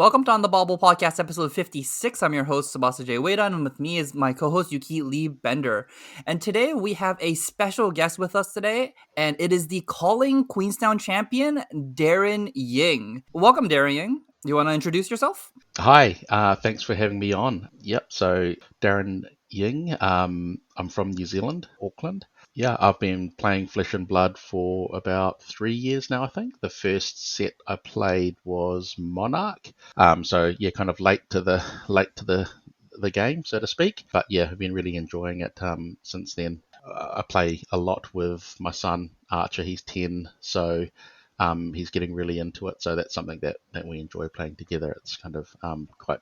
Welcome to On the Bobble Podcast, episode 56. I'm your host, Sabasa J. Wada, and with me is my co-host, Yuki Lee Bender. And today we have a special guest with us today, and it is the Calling Queenstown champion, Darryn Ying. Welcome, Darryn Ying. You want to introduce yourself? Hi, thanks for having me on. Yep, so Darryn Ying, I'm from New Zealand, Auckland. Yeah, I've been playing Flesh and Blood for about 3 years now, I think. The first set I played was Monarch. So yeah, kind of late to the game, so to speak. But yeah, I've been really enjoying it since then. I play a lot with my son Archer. He's 10, so he's getting really into it. So that's something that we enjoy playing together. It's kind of quite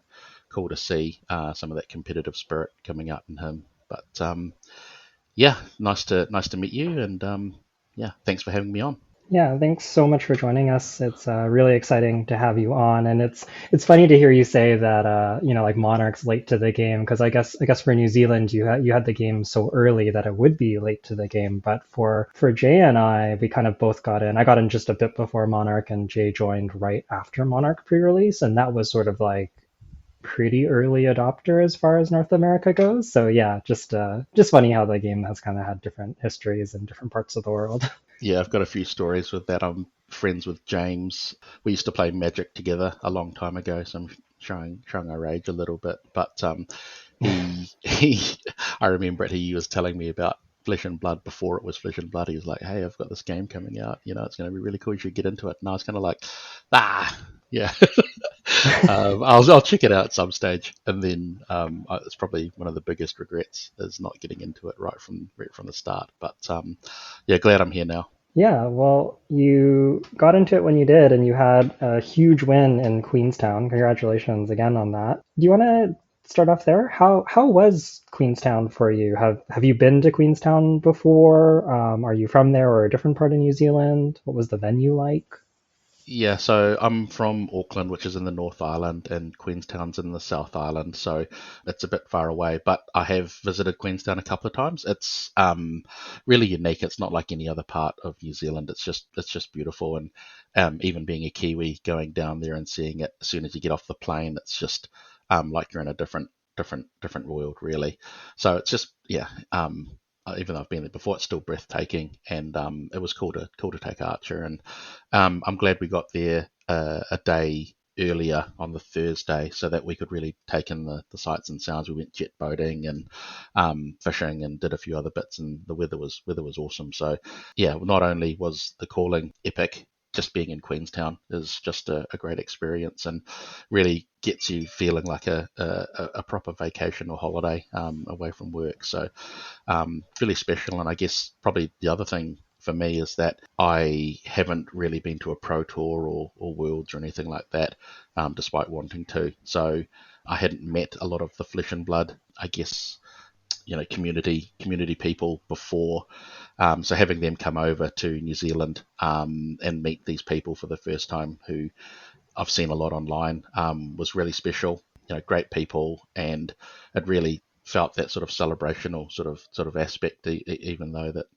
cool to see some of that competitive spirit coming out in him. But yeah, nice to meet you, and yeah, thanks for having me on. Yeah, thanks so much for joining us. It's really exciting to have you on, and it's funny to hear you say that like Monarch's late to the game because I guess for New Zealand you had the game so early that it would be late to the game, but for Jay and I, we kind of both got in. I got in just a bit before Monarch, and Jay joined right after Monarch pre-release, and that was sort of like pretty early adopter as far as North America goes. So yeah, just funny how the game has kind of had different histories in different parts of the world. Yeah, I've got a few stories with that. I'm friends with James. We used to play Magic together a long time ago, so I'm showing our age a little bit. But he I remember it. He was telling me about Flesh and Blood before it was Flesh and Blood. He was like, "Hey, I've got this game coming out. It's going to be really cool. You should get into it." And I was kind of like, yeah." I'll check it out at some stage, and then it's probably one of the biggest regrets is not getting into it right from the start. But yeah, glad I'm here now. Yeah, well, you got into it when you did, and you had a huge win in Queenstown. Congratulations again on that. Do you want to start off there? How was Queenstown for you? Have you been to Queenstown before? Are you from there or a different part of New Zealand? What was the venue like? Yeah, so I'm from Auckland, which is in the North Island, and Queenstown's in the South Island, so it's a bit far away. But I have visited Queenstown a couple of times. It's really unique. It's not like any other part of New Zealand. It's just beautiful, and even being a Kiwi, going down there and seeing it as soon as you get off the plane, it's just like you're in a different world, really. So it's just yeah. Even though I've been there before, it's still breathtaking, and it was cool to take Archer, and I'm glad we got there a day earlier on the Thursday so that we could really take in the sights and sounds. We went jet boating and fishing and did a few other bits, and the weather was awesome. So yeah, not only was the calling epic, just being in Queenstown is just a great experience and really gets you feeling like a proper vacation or holiday away from work. So really special. And I guess probably the other thing for me is that I haven't really been to a pro tour or worlds or anything like that, despite wanting to. So I hadn't met a lot of the Flesh and Blood, I guess, community people before. So having them come over to New Zealand and meet these people for the first time, who I've seen a lot online, was really special. Great people, and it really felt that sort of celebrational sort of aspect, even though that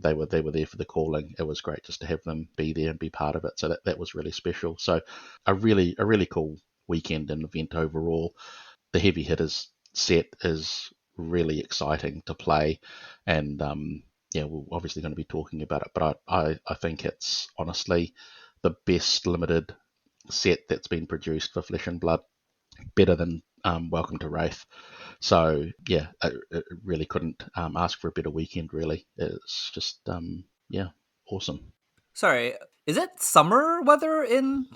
they were there for the calling. It was great just to have them be there and be part of it. So that was really special. So a really cool weekend and event overall. The heavy hitters set is really exciting to play, and yeah, we're obviously going to be talking about it. But I think it's honestly the best limited set that's been produced for Flesh and Blood, better than Welcome to Wraith. So yeah, I really couldn't ask for a better weekend. Really, it's just yeah, awesome. Sorry, is it summer weather in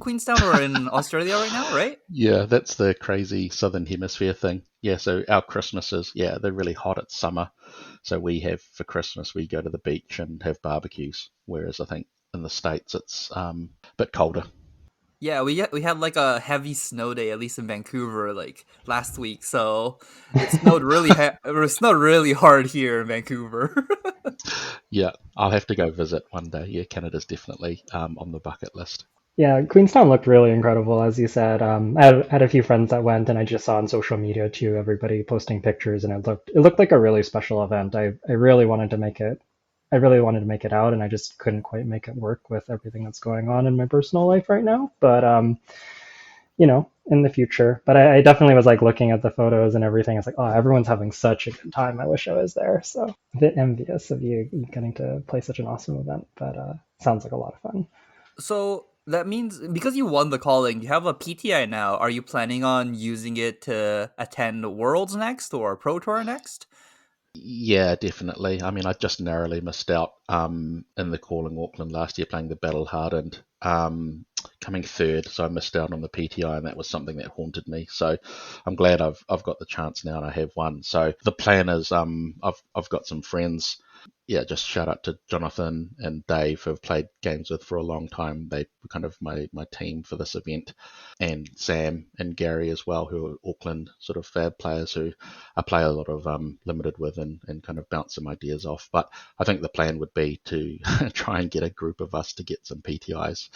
Queenstown or in Australia right now, right? Yeah, that's the crazy Southern Hemisphere thing. Yeah, so our Christmases, yeah, they're really hot at summer. So we have for Christmas we go to the beach and have barbecues, whereas I think in the States it's a bit colder. Yeah, we had like a heavy snow day, at least in Vancouver, like last week. So it snowed it snowed really hard here in Vancouver. Yeah, I'll have to go visit one day. Yeah, Canada's definitely on the bucket list. Yeah, Queenstown looked really incredible, as you said. I had a few friends that went, and I just saw on social media too, everybody posting pictures, and it looked like a really special event. I really wanted to make it. I really wanted to make it out, and I just couldn't quite make it work with everything that's going on in my personal life right now. But in the future. But I definitely was like looking at the photos and everything. It's like, oh, everyone's having such a good time. I wish I was there. So a bit envious of you getting to play such an awesome event, but sounds like a lot of fun. So that means because you won the calling, you have a PTI now. Are you planning on using it to attend Worlds next or Pro Tour next? Yeah, definitely. I mean, I just narrowly missed out in the Calling Auckland last year playing the Battle Hardened, coming third. So I missed out on the PTI, and that was something that haunted me. So I'm glad I've got the chance now, and I have won. So the plan is I've got some friends. Yeah, just shout out to Jonathan and Dave, who I've played games with for a long time. They were kind of my team for this event, and Sam and Gary as well, who are Auckland sort of fab players who I play a lot of limited with and kind of bounce some ideas off. But I think the plan would be to try and get a group of us to get some PTIs,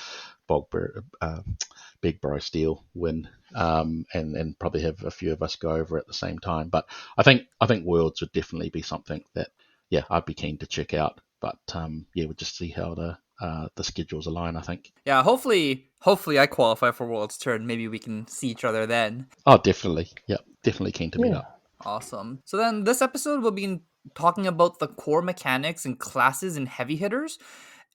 Big Bro Steel win, and probably have a few of us go over at the same time. But I think Worlds would definitely be something that I'd be keen to check out. But we'll just see how the schedules align, I think. Yeah, hopefully I qualify for Worlds Turn. Maybe we can see each other then. Oh, definitely. Yeah, definitely keen to meet Yeah. up. Awesome. So then this episode we'll be talking about the core mechanics and classes and heavy hitters.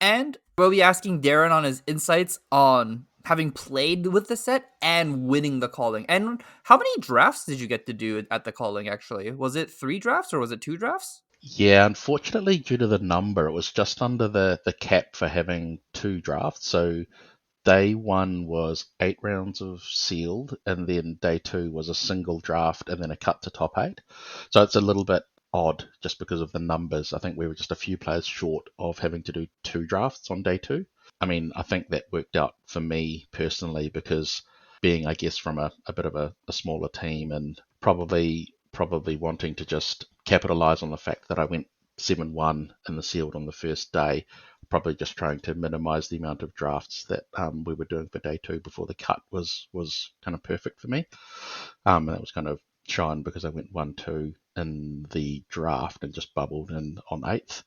And we'll be asking Darryn on his insights on having played with the set and winning the calling. And how many drafts did you get to do at the calling, actually? Was it 3 drafts or was it 2 drafts? Yeah, unfortunately, due to the number, it was just under the cap for having 2 drafts. So day 1 was 8 rounds of sealed, and then day 2 was a single draft and then a cut to top 8. So it's a little bit odd just because of the numbers. I think we were just a few players short of having to do 2 drafts on day 2. I mean, I think that worked out for me personally because being, I guess, from a bit of a smaller team and probably wanting to just capitalize on the fact that I went 7-1 in the sealed on the first day, probably just trying to minimize the amount of drafts that we were doing for day 2 before the cut was kind of perfect for me. And that was kind of shown because I went 1-2 in the draft and just bubbled in on 8th.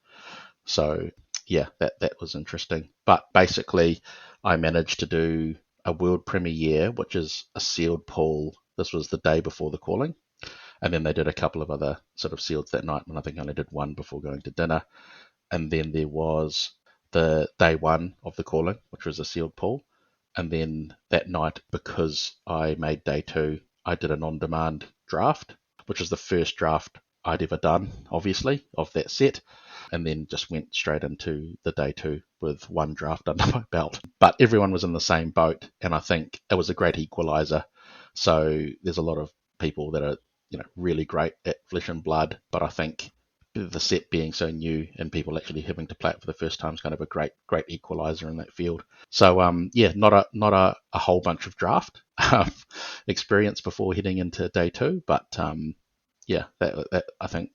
So yeah, that was interesting. But basically, I managed to do a world premiere, which is a sealed pool. This was the day before the calling, and then they did a couple of other sort of sealeds that night, and I think I only did one before going to dinner. And then there was the day 1 of the calling, which was a sealed pool. And then that night, because I made day 2, I did an on-demand draft, which was the first draft I'd ever done, obviously, of that set. And then just went straight into the day 2 with 1 draft under my belt. But everyone was in the same boat, and I think it was a great equalizer. So there's a lot of people that are really great at Flesh and Blood, but I think the set being so new and people actually having to play it for the first time is kind of a great equalizer in that field. So not a whole bunch of draft experience before heading into day 2, but that I think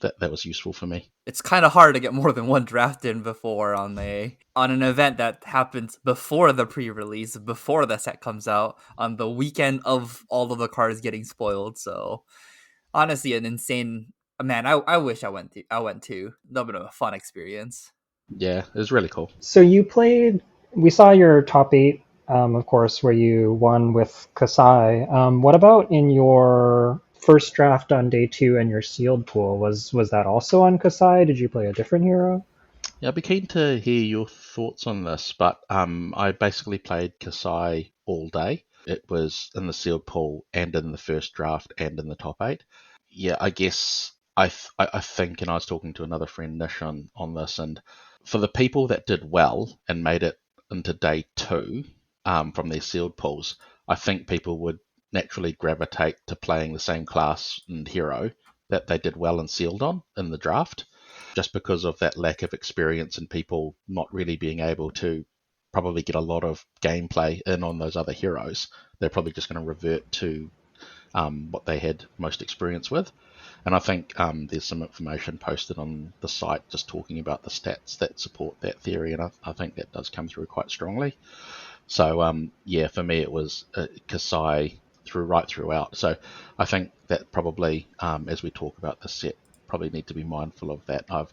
that was useful for me. It's kind of hard to get more than 1 draft in before on an event that happens before the pre-release, before the set comes out, on the weekend of all of the cards getting spoiled. So honestly, an insane, man. I wish I went to. That would have been a fun experience. Yeah, it was really cool. So you played. We saw your top 8, of course, where you won with Kasai. What about in your first draft on day 2 and your sealed pool? Was that also on Kasai? Did you play a different hero? Yeah, I'd be keen to hear your thoughts on this, but I basically played Kasai all day. It was in the sealed pool and in the first draft and in the top 8. Yeah, I guess I think, and I was talking to another friend, Nish, on this, and for the people that did well and made it into day 2 from their sealed pools, I think people would naturally gravitate to playing the same class and hero that they did well and sealed on in the draft, just because of that lack of experience and people not really being able to probably get a lot of gameplay in on those other heroes. They're probably just going to revert to what they had most experience with. And I think there's some information posted on the site just talking about the stats that support that theory, and I think that does come through quite strongly. So for me it was Kasai right throughout. So I think that probably as we talk about the set, probably need to be mindful of that. I've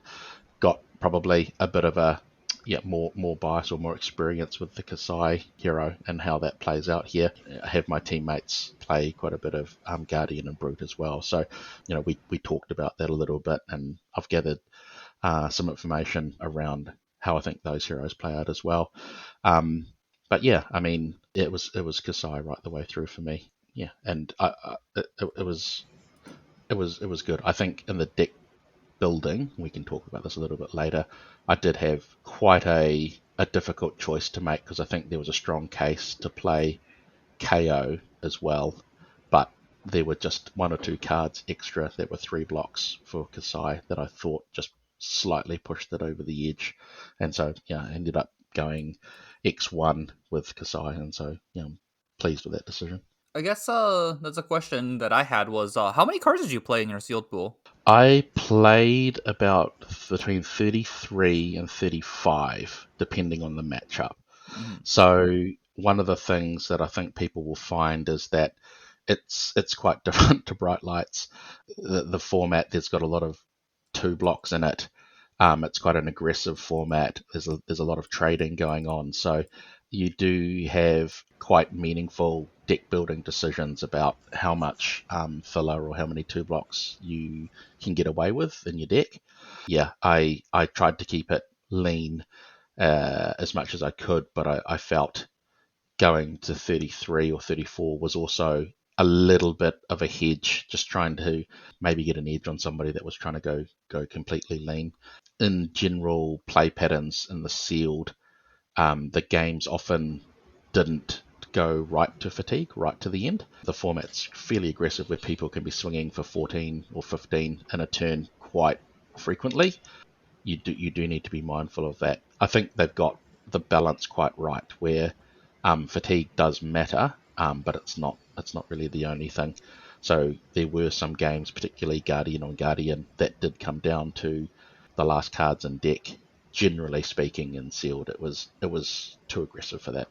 got probably a bit of a more bias or more experience with the Kasai hero and how that plays out here. I have my teammates play quite a bit of Guardian and Brute as well, so we talked about that a little bit, and I've gathered some information around how I think those heroes play out as well. But yeah, I mean, it was Kasai right the way through for me. Yeah, and it was good. I think in the deck building, we can talk about this a little bit later, I did have quite a difficult choice to make because I think there was a strong case to play KO as well, but there were just one or two cards extra that were 3 blocks for Kasai that I thought just slightly pushed it over the edge, and so I ended up going X1 with Kasai, and so I'm pleased with that decision. I guess that's a question that I had was how many cards did you play in your sealed pool? I played about between 33 and 35, depending on the matchup. Mm-hmm. So one of the things that I think people will find is that it's quite different to Bright Lights. The format, there's got a lot of 2 blocks in it. It's quite an aggressive format. There's a lot of trading going on. So you do have quite meaningful deck building decisions about how much filler or how many 2 blocks you can get away with in your deck. Yeah, I tried to keep it lean as much as I could, but I felt going to 33 or 34 was also a little bit of a hedge, just trying to maybe get an edge on somebody that was trying to go completely lean. In general play patterns in the sealed, the games often didn't go right to fatigue, right to the end. The format's fairly aggressive where people can be swinging for 14 or 15 in a turn quite frequently. You do need to be mindful of that. I think they've got the balance quite right where fatigue does matter, but it's not really the only thing. So there were some games, particularly Guardian on Guardian, that did come down to the last cards in deck. Generally speaking, in sealed, it was too aggressive for that.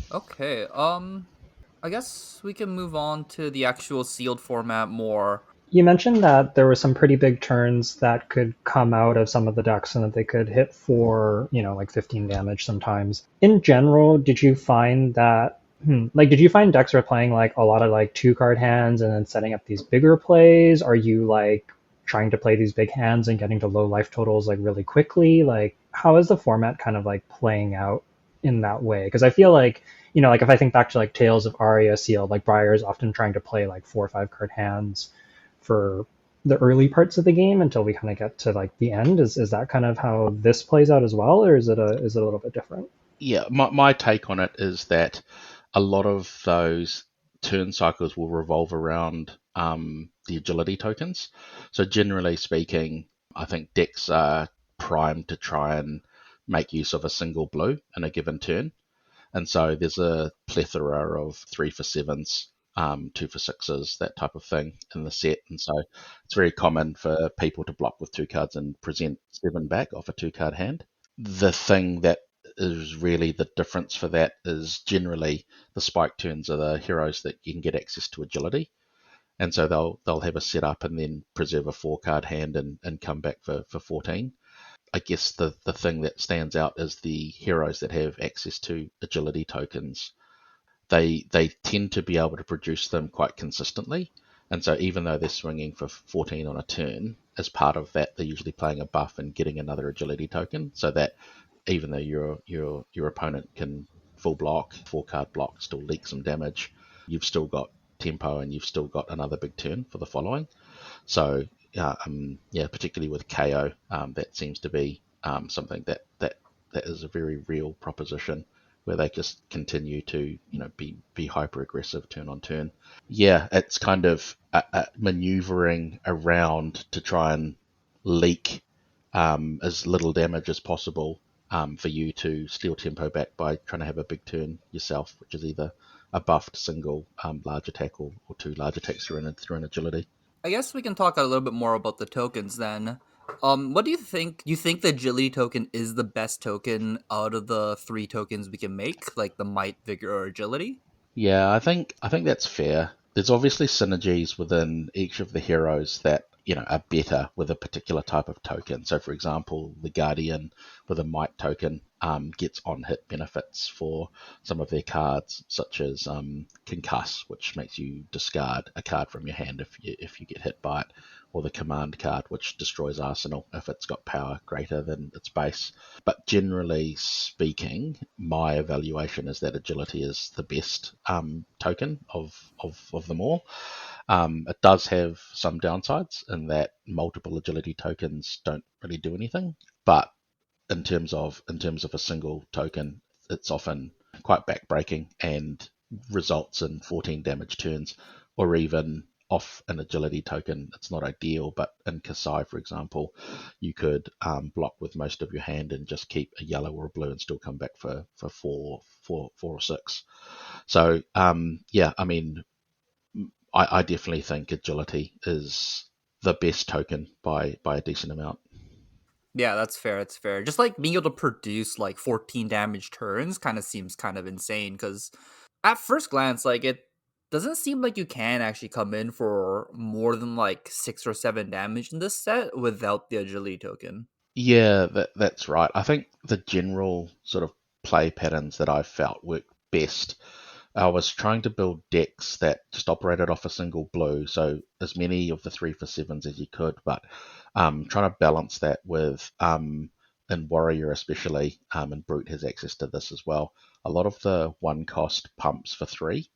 Okay. I guess we can move on to the actual sealed format more. You mentioned that there were some pretty big turns that could come out of some of the decks and that they could hit for, like 15 damage sometimes. In general, did you find that, did you find decks were playing like a lot of like 2-card hands and then setting up these bigger plays? Are you like trying to play these big hands and getting to low life totals like really quickly? Like, how is the format kind of like playing out in that way? Because I feel like, like if I think back to like Tales of Aria Sealed, like Briar is often trying to play like 4 or 5-card hands for the early parts of the game until we kind of get to like the end. Is that kind of how this plays out as well, or is it a little bit different? Yeah, my take on it is that a lot of those turn cycles will revolve around the agility tokens. So generally speaking, I think decks are primed to try and make use of a single blue in a given turn. And so there's a plethora of 3 for 7s, 2 for 6s, that type of thing in the set. And so it's very common for people to block with 2 cards and present 7 back off a 2-card hand. The thing that is really the difference for that is generally the spike turns are the heroes that you can get access to agility. And so they'll have a setup and then preserve a 4-card hand and come back for 14. I guess the thing that stands out is the heroes that have access to agility tokens. They tend to be able to produce them quite consistently, and so even though they're swinging for 14 on a turn, as part of that, they're usually playing a buff and getting another agility token, so that even though your opponent can full block, 4-card block, still leak some damage, you've still got tempo and you've still got another big turn for the following. So particularly with KO, that seems to be something that is a very real proposition where they just continue to be hyper aggressive turn on turn. Yeah, it's kind of maneuvering around to try and leak as little damage as possible for you to steal tempo back by trying to have a big turn yourself, which is either a buffed single large attack or 2 large attacks through an agility. I guess we can talk a little bit more about the tokens then. What do you think? You think the agility token is the best token out of the 3 tokens we can make, like the might, vigor, or agility? Yeah, I think that's fair. There's obviously synergies within each of the heroes that are better with a particular type of token. So, for example, the Guardian with a Might token gets on-hit benefits for some of their cards, such as Concuss, which makes you discard a card from your hand if you get hit by it, or the Command card, which destroys Arsenal if it's got power greater than its base. But generally speaking, my evaluation is that Agility is the best token of them all. It does have some downsides in that multiple agility tokens don't really do anything, but in terms of a single token, it's often quite backbreaking and results in 14 damage turns, or even off an agility token. It's not ideal, but in Kasai, for example, you could block with most of your hand and just keep a yellow or a blue and still come back for four or six. So yeah, I mean, I definitely think agility is the best token by a decent amount. Yeah, that's fair. That's fair. Just like being able to produce like 14 damage turns kind of seems kind of insane because at first glance, like it doesn't seem like you can actually come in for more than like 6 or 7 damage in this set without the agility token. Yeah, that's right. I think the general sort of play patterns that I felt worked best. I was trying to build decks that just operated off a single blue, so as many of the 3 for 7s as you could, but trying to balance that with, in Warrior especially, and Brute has access to this as well, a lot of the one cost pumps for 3.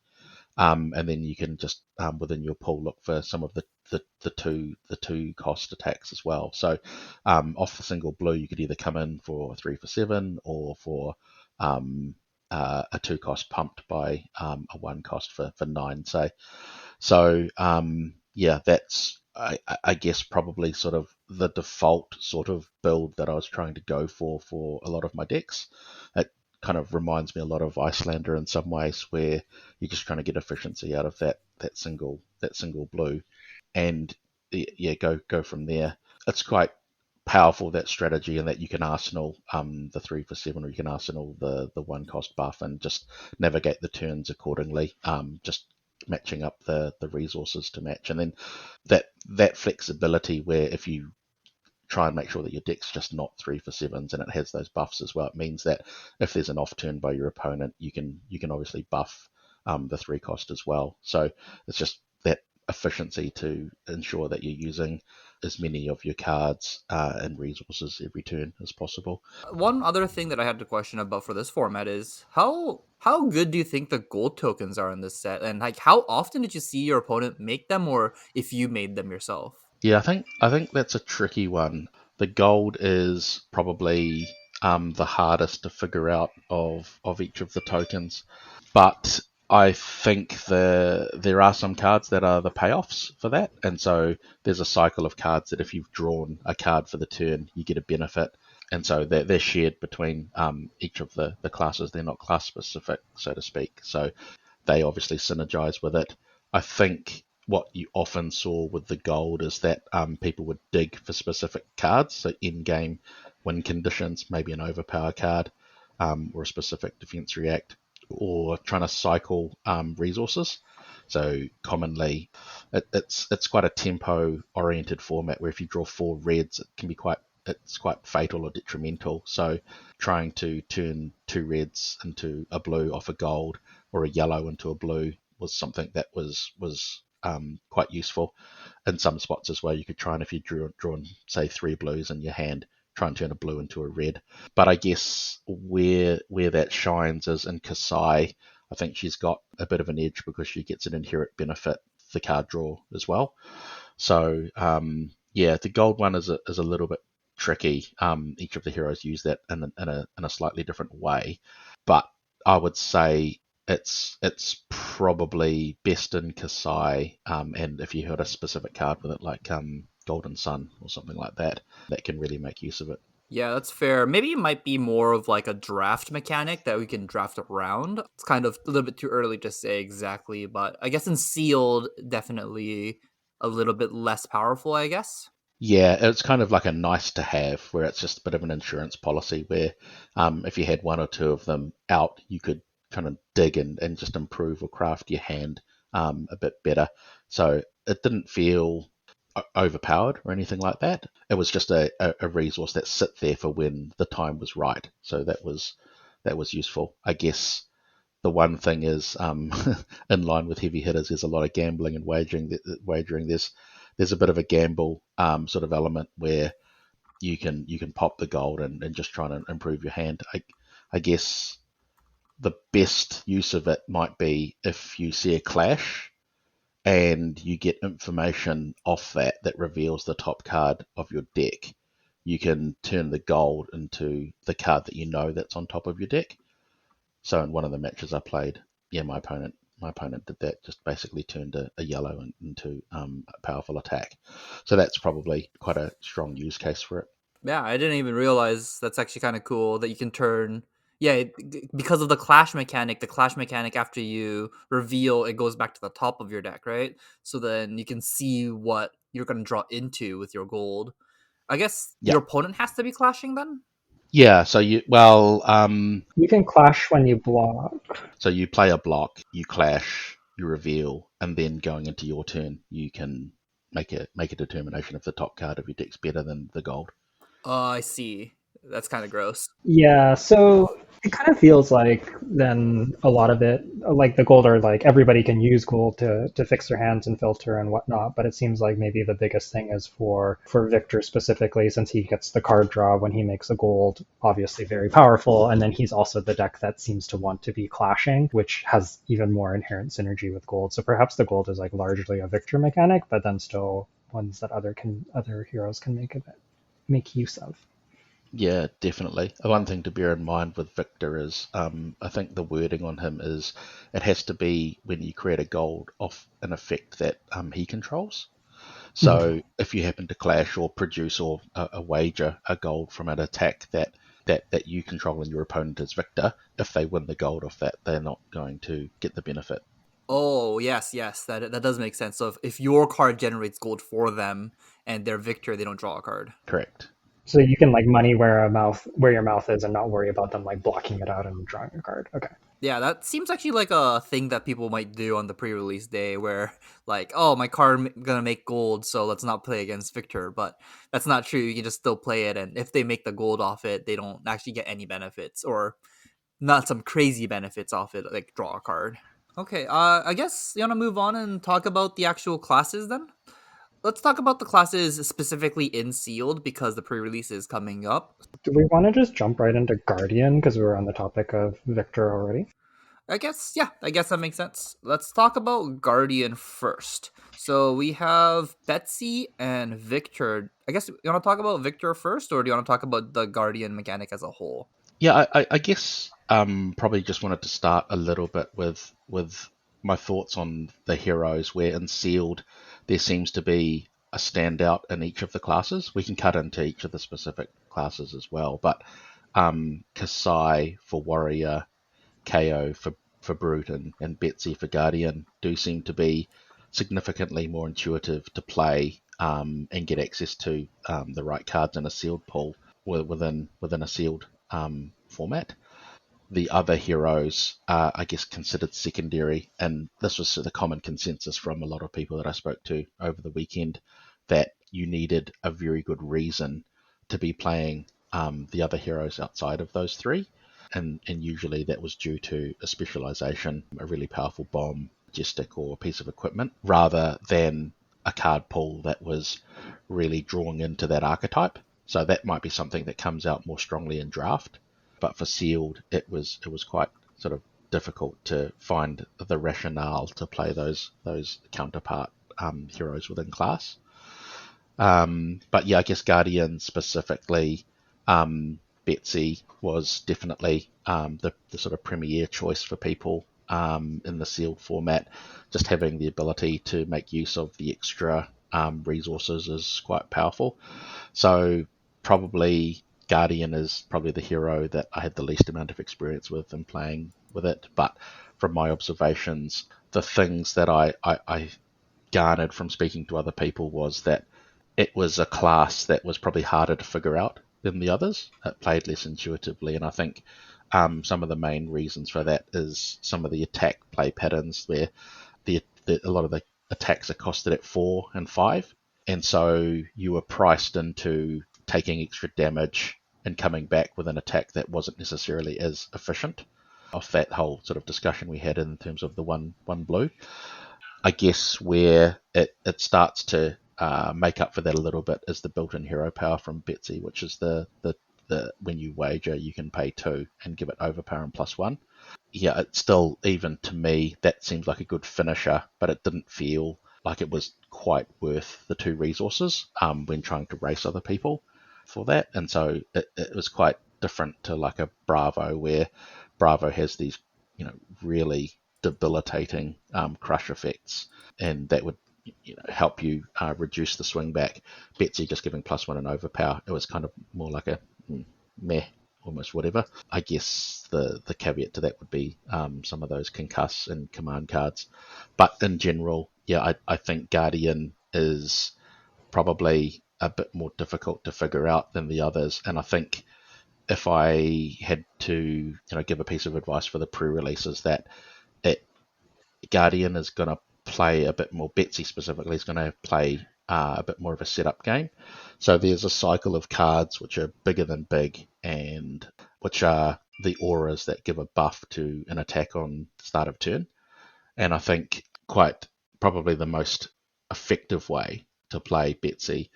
And then you can just within your pool look for some of the two cost attacks as well. So off the single blue, you could either come in for a 3 for 7 or for a 2 cost pumped by a 1 cost for 9, say. So yeah, that's I guess probably sort of the default sort of build that I was trying to go for a lot of my decks. It kind of reminds me a lot of Icelander in some ways, where you're just trying to get efficiency out of that single blue, and yeah, go from there. It's quite powerful, that strategy, and that you can arsenal the 3 for 7, or you can arsenal the 1 cost buff and just navigate the turns accordingly. Just matching up the resources to match, and then that flexibility where if you try and make sure that your deck's just not 3 for 7s and it has those buffs as well. It means that if there's an off turn by your opponent, you can obviously buff the 3 cost as well. So it's just that efficiency to ensure that you're using as many of your cards and resources every turn as possible. One other thing that I had to question about for this format is how good do you think the gold tokens are in this set, and like how often did you see your opponent make them, or if you made them yourself? Yeah, I think that's a tricky one. The gold is probably the hardest to figure out of each of the tokens, but I think there are some cards that are the payoffs for that, and so there's a cycle of cards that if you've drawn a card for the turn, you get a benefit, and so they're shared between each of the classes. They're not class specific, so to speak. So they obviously synergize with it. I think what you often saw with the gold is that people would dig for specific cards, so in-game win conditions, maybe an overpower card or a specific defense react, or trying to cycle resources. So commonly, it's quite a tempo-oriented format where if you draw 4 reds, it's quite fatal or detrimental. So trying to turn 2 reds into a blue off a gold, or a yellow into a blue, was something that was quite useful in some spots as well. You could try, and if you drawn say 3 blues in your hand, try and turn a blue into a red. But I guess where that shines is in Kasai. I think she's got a bit of an edge because she gets an inherent benefit, the card draw as well. So yeah, the gold one is a little bit tricky. Each of the heroes use that in a slightly different way, but I would say it's probably best in Kasai, and if you had a specific card with it, like Golden Sun or something like that, that can really make use of it. Yeah, that's fair. Maybe it might be more of like a draft mechanic that we can draft around. It's kind of a little bit too early to say exactly, but I guess in sealed, definitely a little bit less powerful, I guess. Yeah, it's kind of like a nice to have, where it's just a bit of an insurance policy where if you had 1 or 2 of them out, you could kind of dig and just improve or craft your hand a bit better. So it didn't feel overpowered or anything like that. It was just a resource that sit there for when the time was right. So that was useful. I guess the one thing is, in line with heavy hitters, there's a lot of gambling and wagering. Wagering there's a bit of a gamble sort of element where you can pop the gold and just try and improve your hand. I guess the best use of it might be if you see a clash and you get information off that reveals the top card of your deck. You can turn the gold into the card that you know that's on top of your deck. So in one of the matches I played, yeah, my opponent did that. Just basically turned a yellow into a powerful attack. So that's probably quite a strong use case for it. Yeah, I didn't even realize that's actually kind of cool that you can turn. Yeah, because of the clash mechanic. The clash mechanic, after you reveal, it goes back to the top of your deck, right? So then you can see what you're going to draw into with your gold. I guess Yeah, your opponent has to be clashing then. yeah. So You can clash when you block. so you play a block, you clash, you reveal, and then going into your turn, you can make a determination if the top card of your deck's better than the gold. Oh, I see. That's kind of gross. Yeah, so it kind of feels like then a lot of it, like the gold are like everybody can use gold to fix their hands and filter and whatnot, but it seems like maybe the biggest thing is for Victor specifically, since he gets the card draw when he makes a gold, obviously very powerful, and then he's also the deck that seems to want to be clashing, which has even more inherent synergy with gold. So perhaps the gold is like largely a Victor mechanic, but then still ones that other heroes can make use of. Yeah, definitely. One thing to bear in mind with Victor is, I think the wording on him is it has to be when you create a gold off an effect that he controls. So if you happen to clash or produce or a wager a gold from an attack that you control and your opponent is Victor, if they win the gold off that, they're not going to get the benefit. Oh, yes, yes. That does make sense. So if your card generates gold for them and they're victor, they don't draw a card. Correct. So you can like money where your mouth is and not worry about them like blocking it out and drawing a card. Okay. Yeah, that seems actually like a thing that people might do on the pre-release day where like, oh, my card gonna make gold, so let's not play against Victor. But that's not true. You can just still play it, and if they make the gold off it, they don't actually get any benefits or not some crazy benefits off it, like draw a card. Okay, I guess you want to move on and talk about the actual classes then? Let's talk about the classes specifically in Sealed because the pre-release is coming up. Do we want to just jump right into Guardian because we were on the topic of Victor already? I guess that makes sense. Let's talk about Guardian first. So we have Betsy and Victor. I guess you want to talk about Victor first, or do you want to talk about the Guardian mechanic as a whole? Yeah, I guess probably just wanted to start a little bit with my thoughts on the heroes, where in Sealed there seems to be a standout in each of the classes. We can cut into each of the specific classes as well, but Kasai for Warrior, KO for Brute, and Betsy for Guardian do seem to be significantly more intuitive to play and get access to the right cards in a sealed pool within a sealed format. The other heroes are, I guess, considered secondary, and this was the common consensus from a lot of people that I spoke to over the weekend that you needed a very good reason to be playing the other heroes outside of those three, and usually that was due to a specialization, a really powerful bomb, majestic, or piece of equipment, rather than a card pool that was really drawing into that archetype. So that might be something that comes out more strongly in draft, but for sealed, it was quite sort of difficult to find the rationale to play those counterpart heroes within class. But yeah, I guess Guardian specifically, Betsy was definitely the sort of premier choice for people in the sealed format. Just having the ability to make use of the extra resources is quite powerful. So probably Guardian is probably the hero that I had the least amount of experience with in playing with it. But from my observations, the things that I garnered from speaking to other people was that it was a class that was probably harder to figure out than the others. It played less intuitively, and I think some of the main reasons for that is some of the attack play patterns where a lot of the attacks are costed at 4 and 5, and so you were priced into taking extra damage and coming back with an attack that wasn't necessarily as efficient. Off that whole sort of discussion we had in terms of the one blue, I guess where it starts to make up for that a little bit is the built-in hero power from Betsy, which is the when you wager you can pay 2 and give it overpower and +1. Yeah, it's still, even to me, that seems like a good finisher, but it didn't feel like it was quite worth the 2 resources when trying to race other people for that. And so it was quite different to like a Bravo, where Bravo has these, really debilitating crush effects, and that would help you reduce the swing back. Betsy just giving +1 and overpower, it was kind of more like a meh, almost whatever. I guess the caveat to that would be some of those concuss and command cards. But in general, yeah, I think Guardian is probably a bit more difficult to figure out than the others. And I think if I had to give a piece of advice for the pre-releases, that it, Guardian is going to play a bit more, Betsy specifically is going to play a bit more of a setup game. So there's a cycle of cards which are bigger than big, and which are the auras that give a buff to an attack on start of turn. And I think quite probably the most effective way to play Betsy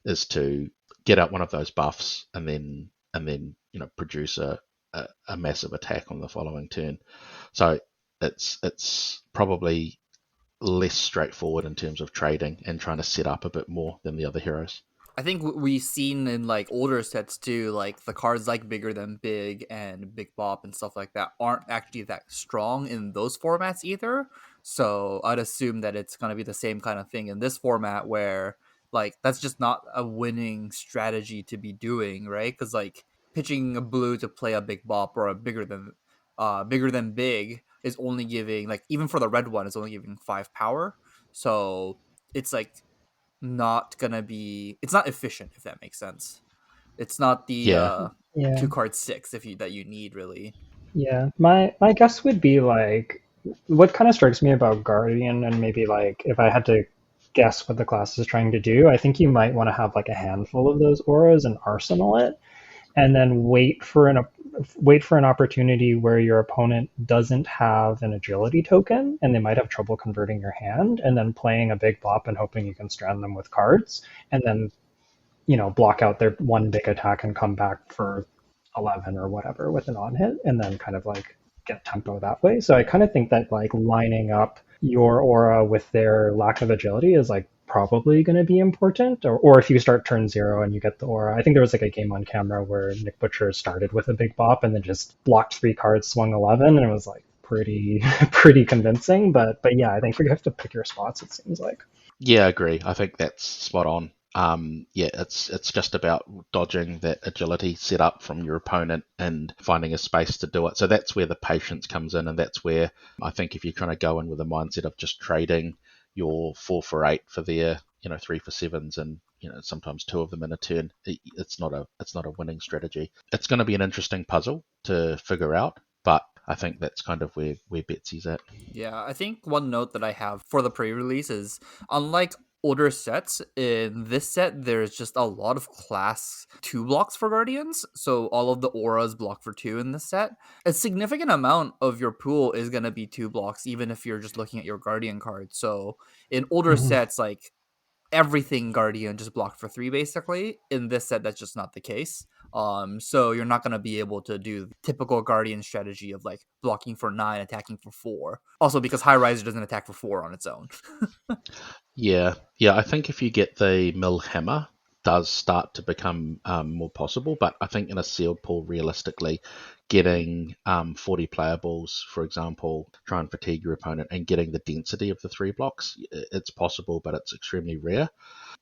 is to get out one of those buffs and then produce a massive attack on the following turn. So it's probably less straightforward in terms of trading and trying to set up a bit more than the other heroes. I think we've seen in like older sets too, like the cards like Bigger Than Big and Big Bop and stuff like that aren't actually that strong in those formats either. So I'd assume that it's going to be the same kind of thing in this format, where like that's just not a winning strategy to be doing, right? Because like pitching a blue to play a Big Bop or a Bigger Than Big is only giving, like, even for the red one, is only giving 5 power. So it's like not gonna be, it's not efficient, if that makes sense. It's not the Yeah, Yeah. 2 card 6 if you that you need, really. Yeah, my guess would be like what kind of strikes me about Guardian, and maybe like if I had to guess what the class is trying to do, I think you might want to have like a handful of those auras and arsenal it, and then wait for an opportunity where your opponent doesn't have an agility token and they might have trouble converting your hand, and then playing a big bop and hoping you can strand them with cards, and then block out their one big attack and come back for 11 or whatever with an on hit, and then kind of like get tempo that way. So I kind of think that like lining up your aura with their lack of agility is like probably going to be important. Or if you start turn 0 and you get the aura. I think there was like a game on camera where Nick Butcher started with a big bop and then just blocked 3 cards, swung 11, and it was like pretty pretty convincing. But yeah, I think you have to pick your spots, it seems like. yeah, I agree. I think that's spot on. Yeah, it's just about dodging that agility set up from your opponent and finding a space to do it. So that's where the patience comes in, and that's where I think if you're trying to go in with a mindset of just trading your 4 for 8 for their 3 for 7s, and sometimes 2 of them in a turn, it's not a winning strategy. It's going to be an interesting puzzle to figure out, but I think that's kind of where Betsy's at. Yeah, I think one note that I have for the pre-release is, unlike older sets, in this set there's just a lot of class 2 blocks for Guardians, so all of the auras block for 2 in this set. A significant amount of your pool is going to be 2 blocks, even if you're just looking at your Guardian card. So in older Mhm. sets, like, everything Guardian just blocked for 3 basically. In this set, that's just not the case. So you're not gonna be able to do the typical Guardian strategy of like blocking for 9, attacking for 4. Also because High Riser doesn't attack for 4 on its own. Yeah, I think if you get the mill hammer, does start to become more possible. But I think in a sealed pool, realistically, getting 40 playables, for example, try and fatigue your opponent, and getting the density of the 3 blocks, it's possible, but it's extremely rare.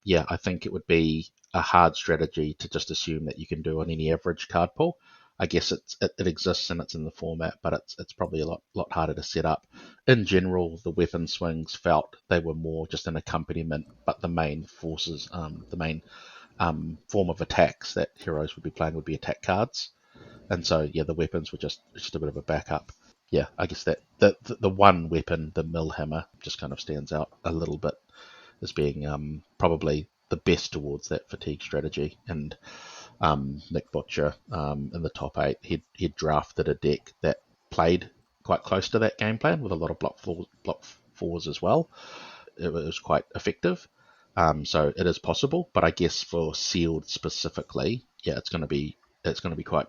Yeah, I think it would be a hard strategy to just assume that you can do on any average card pool. I guess it exists and it's in the format, but it's probably a lot harder to set up. In general, the weapon swings felt they were more just an accompaniment, but the main forces, the main form of attacks that heroes would be playing would be attack cards, and so yeah, the weapons were just a bit of a backup. Yeah, I guess that the one weapon, the mill hammer, just kind of stands out a little bit as being probably the best towards that fatigue strategy. And Nick Butcher in the top 8, he'd drafted a deck that played quite close to that game plan with a lot of block fours as well. It was quite effective. So it is possible, but I guess for sealed specifically, yeah, it's going to be quite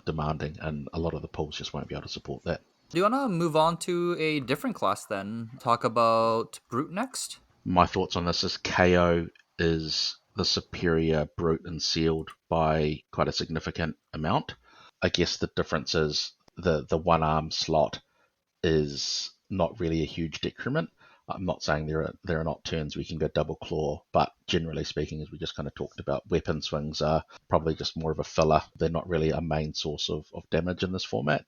demanding, and a lot of the pools just won't be able to support that. Do you want to move on to a different class then? Talk about Brute next? My thoughts on this is KO is the superior Brute and sealed by quite a significant amount. I guess the difference is the one arm slot is not really a huge detriment. I'm not saying there are not turns we can go double claw, but generally speaking, as we just kind of talked about, weapon swings are probably just more of a filler. They're not really a main source of damage in this format.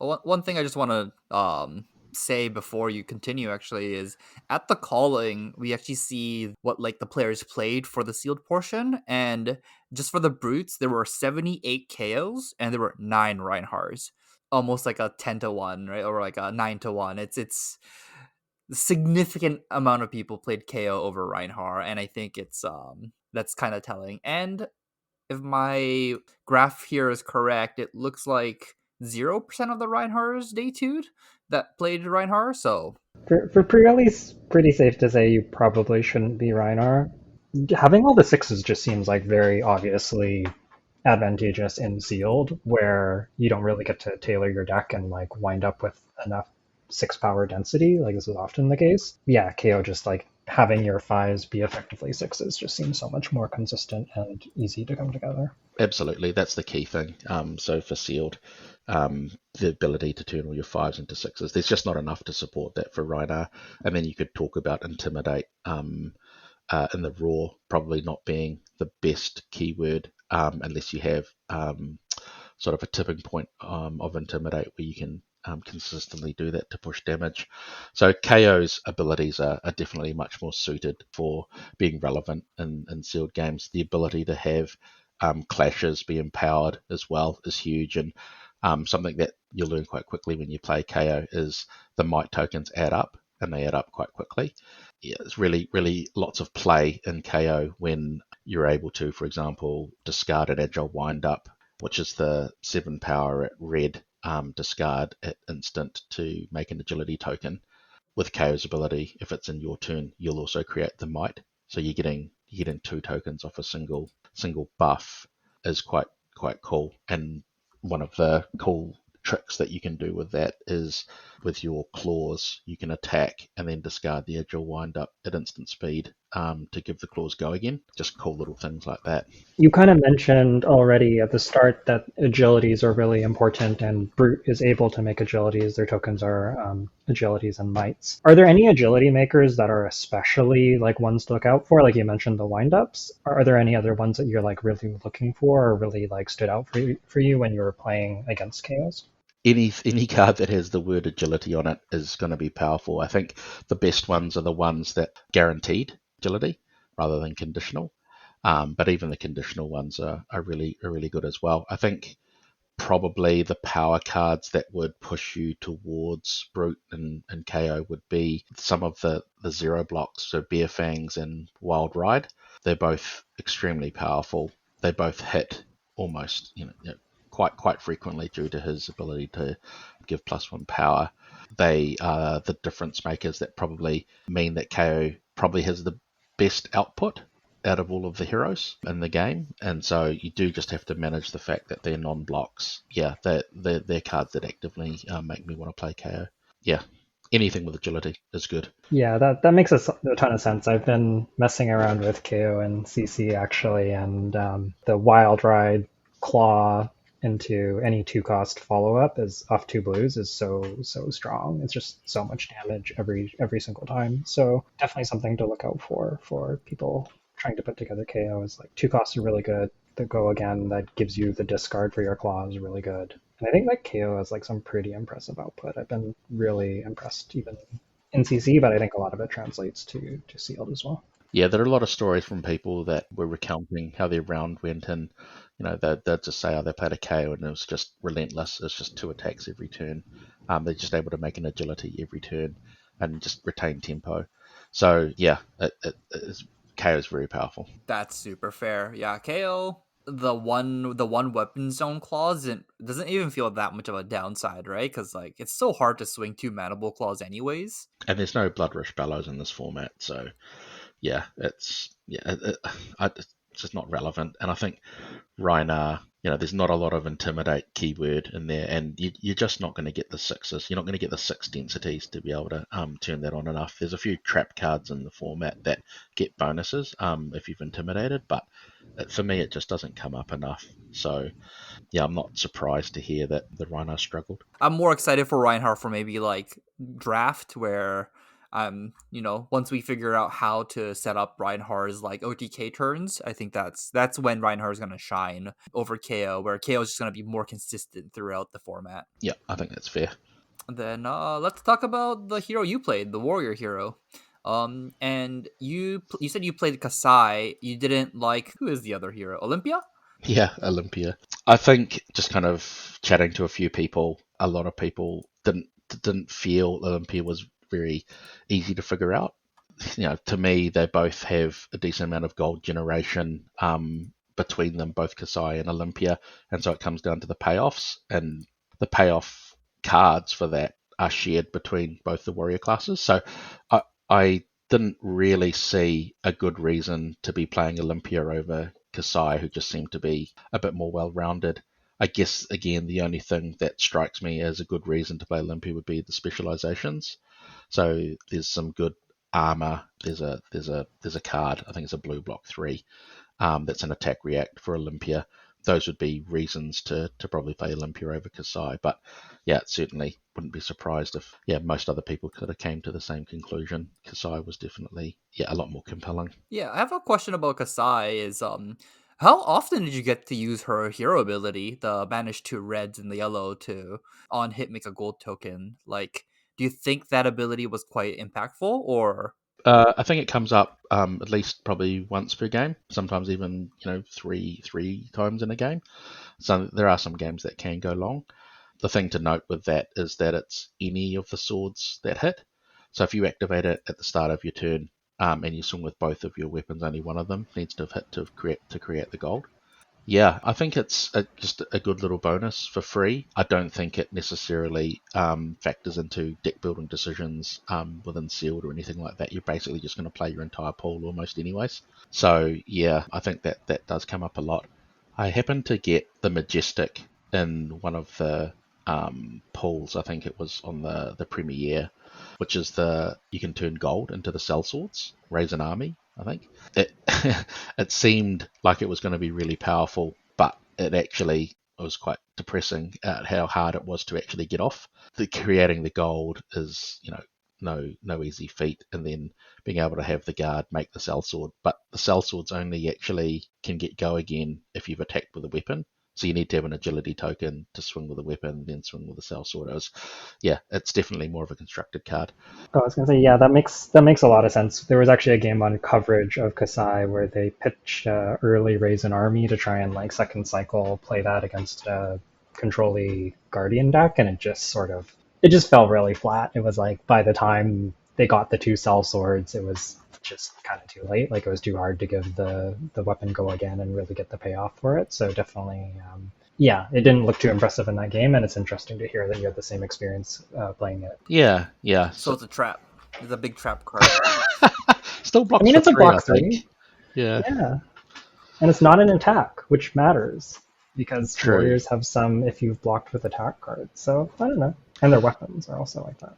One thing I just want to say before you continue actually is at the calling we actually see what like the players played for the sealed portion, and just for the brutes there were 78 KOs and there were 9 Reinhardts, almost like a 10-1, right, or like a 9-1. It's significant amount of people played KO over Reinhardt, and I think it's that's kind of telling. And if my graph here is correct, it looks like 0% of the Reinhardts day 2'd that played Reinhardt. So For pre-release, pretty safe to say you probably shouldn't be Reinhardt. Having all the sixes just seems like very obviously advantageous in sealed, where you don't really get to tailor your deck and like wind up with enough 6 power density. Like this is often the case. Yeah, KO just like having your 5s be effectively 6s just seems so much more consistent and easy to come together. Absolutely, that's the key thing. So for sealed, the ability to turn all your 5s into 6s, there's just not enough to support that for Reinhardt. And then you could talk about intimidate in the raw probably not being the best keyword unless you have sort of a tipping point of intimidate where you can consistently do that to push damage. So KO's abilities are definitely much more suited for being relevant in sealed games. The ability to have clashes be empowered as well is huge, and something that you'll learn quite quickly when you play KO is the might tokens add up, and they add up quite quickly. Yeah, it's really lots of play in KO when you're able to, for example, discard an agile wind up, which is the 7 power at red, discard at instant to make an agility token. With KO's ability, if it's in your turn, you'll also create the might. So you're getting 2 tokens off a single buff is quite cool. And one of the cool tricks that you can do with that is with your claws, you can attack and then discard the agile wind up at instant speed to give the claws go again. Just cool little things like that. You kind of mentioned already at the start that agilities are really important, and Brute is able to make agilities. Their tokens are agilities and mights. Are there any agility makers that are especially like ones to look out for? Like you mentioned the windups. Are there any other ones that you're like really looking for or really like stood out for you when you were playing against KOs? Any card that has the word agility on it is going to be powerful. I think the best ones are the ones that guaranteed agility rather than conditional. But even the conditional ones are really good as well. I think probably the power cards that would push you towards Brute and KO would be some of the zero blocks, so Bear Fangs and Wild Ride. They're both extremely powerful. They both hit almost, quite frequently due to his ability to give +1 power. They are the difference makers that probably mean that KO probably has the best output out of all of the heroes in the game, and so you do just have to manage the fact that they're non-blocks. Yeah, they're cards that actively make me want to play KO. Yeah, anything with agility is good. Yeah, that makes a ton of sense. I've been messing around with KO and CC actually, and the Wild Ride Claw into any 2-cost follow-up is off 2 blues is so strong. It's just so much damage every single time. So definitely something to look out for people trying to put together KO. Is like 2 costs are really good. The go again that gives you the discard for your claw is really good. And I think like KO has like some pretty impressive output. I've been really impressed even in CC, but I think a lot of it translates to sealed as well. Yeah, there are a lot of stories from people that were recounting how their round went, and they'd just say, they played a KO and it was just relentless. It's just 2 attacks every turn. They're just able to make an agility every turn and just retain tempo. So yeah, KO is very powerful. That's super fair. Yeah, KO, the one weapon zone clause doesn't even feel that much of a downside, right? Because like it's so hard to swing 2 manable clause anyways. And there's no Bloodrush Bellows in this format, so yeah, it's just not relevant. And I think Rhinar, there's not a lot of intimidate keyword in there, and you're just not going to get the sixes. You're not going to get the 6 densities to be able to turn that on enough. There's a few trap cards in the format that get bonuses if you've intimidated, but for me, it just doesn't come up enough. So yeah, I'm not surprised to hear that the Rhinar struggled. I'm more excited for Reinhardt for maybe like draft where once we figure out how to set up Reinhardt's like OTK turns, I think that's when Reinhardt is gonna shine over KO, where KO is just gonna be more consistent throughout the format. Yeah, I think that's fair. Then let's talk about the hero you played, the warrior hero. And you said you played Kasai. You didn't like, who is the other hero? Olympia? Yeah, Olympia. I think just kind of chatting to a few people, a lot of people didn't feel Olympia was very easy to figure out. To me, they both have a decent amount of gold generation between them, both Kasai and Olympia, and so it comes down to the payoffs, and the payoff cards for that are shared between both the warrior classes. So I didn't really see a good reason to be playing Olympia over Kasai, who just seemed to be a bit more well-rounded. I guess, again, the only thing that strikes me as a good reason to play Olympia would be the specializations. So there's some good armor. There's a card, I think it's a blue block 3, that's an attack react for Olympia. Those would be reasons to probably play Olympia over Kasai. But yeah, certainly wouldn't be surprised if most other people could have came to the same conclusion. Kasai was definitely a lot more compelling. Yeah, I have a question about Kasai is how often did you get to use her hero ability, the banish 2 reds and the yellow to on hit make a gold token? Like, do you think that ability was quite impactful, or I think it comes up at least probably once per game, sometimes even three times in a game. So there are some games that can go long. The thing to note with that is that it's any of the swords that hit. So if you activate it at the start of your turn and you swing with both of your weapons, only one of them needs to have hit to create the gold. Yeah, I think it's just a good little bonus for free. I don't think it necessarily factors into deck building decisions within sealed or anything like that. You're basically just going to play your entire pool almost anyways. So yeah, I think that does come up a lot. I happened to get the Majestic in one of the pools. I think it was on the Premiere, which is you can turn gold into the cell swords, raise an army. I think it it seemed like it was going to be really powerful, but it was quite depressing at how hard it was to actually get off. Creating the gold is no easy feat, and then being able to have the guard make the cell sword, but the cell swords only actually can get go again if you've attacked with a weapon. So you need to have an agility token to swing with a weapon, then swing with a cell sword. It's definitely more of a constructed card. Oh, I was gonna say, yeah, that makes a lot of sense. There was actually a game on coverage of Kasai where they pitched early raise an army to try and like second cycle play that against a control-y Guardian deck, and it just fell really flat. It was like by the time they got the 2 cell swords, it was just kind of too late. Like it was too hard to give the weapon go again and really get the payoff for it. So definitely, yeah, it didn't look too impressive in that game, and it's interesting to hear that you had the same experience playing it. Yeah. so it's a trap? It's a big trap card. Still blocks. I mean, for it's a three, block I think. 3. Yeah. Yeah, and it's not an attack, which matters because True. warriors have some if you've blocked with attack cards. So I don't know, and their weapons are also like that.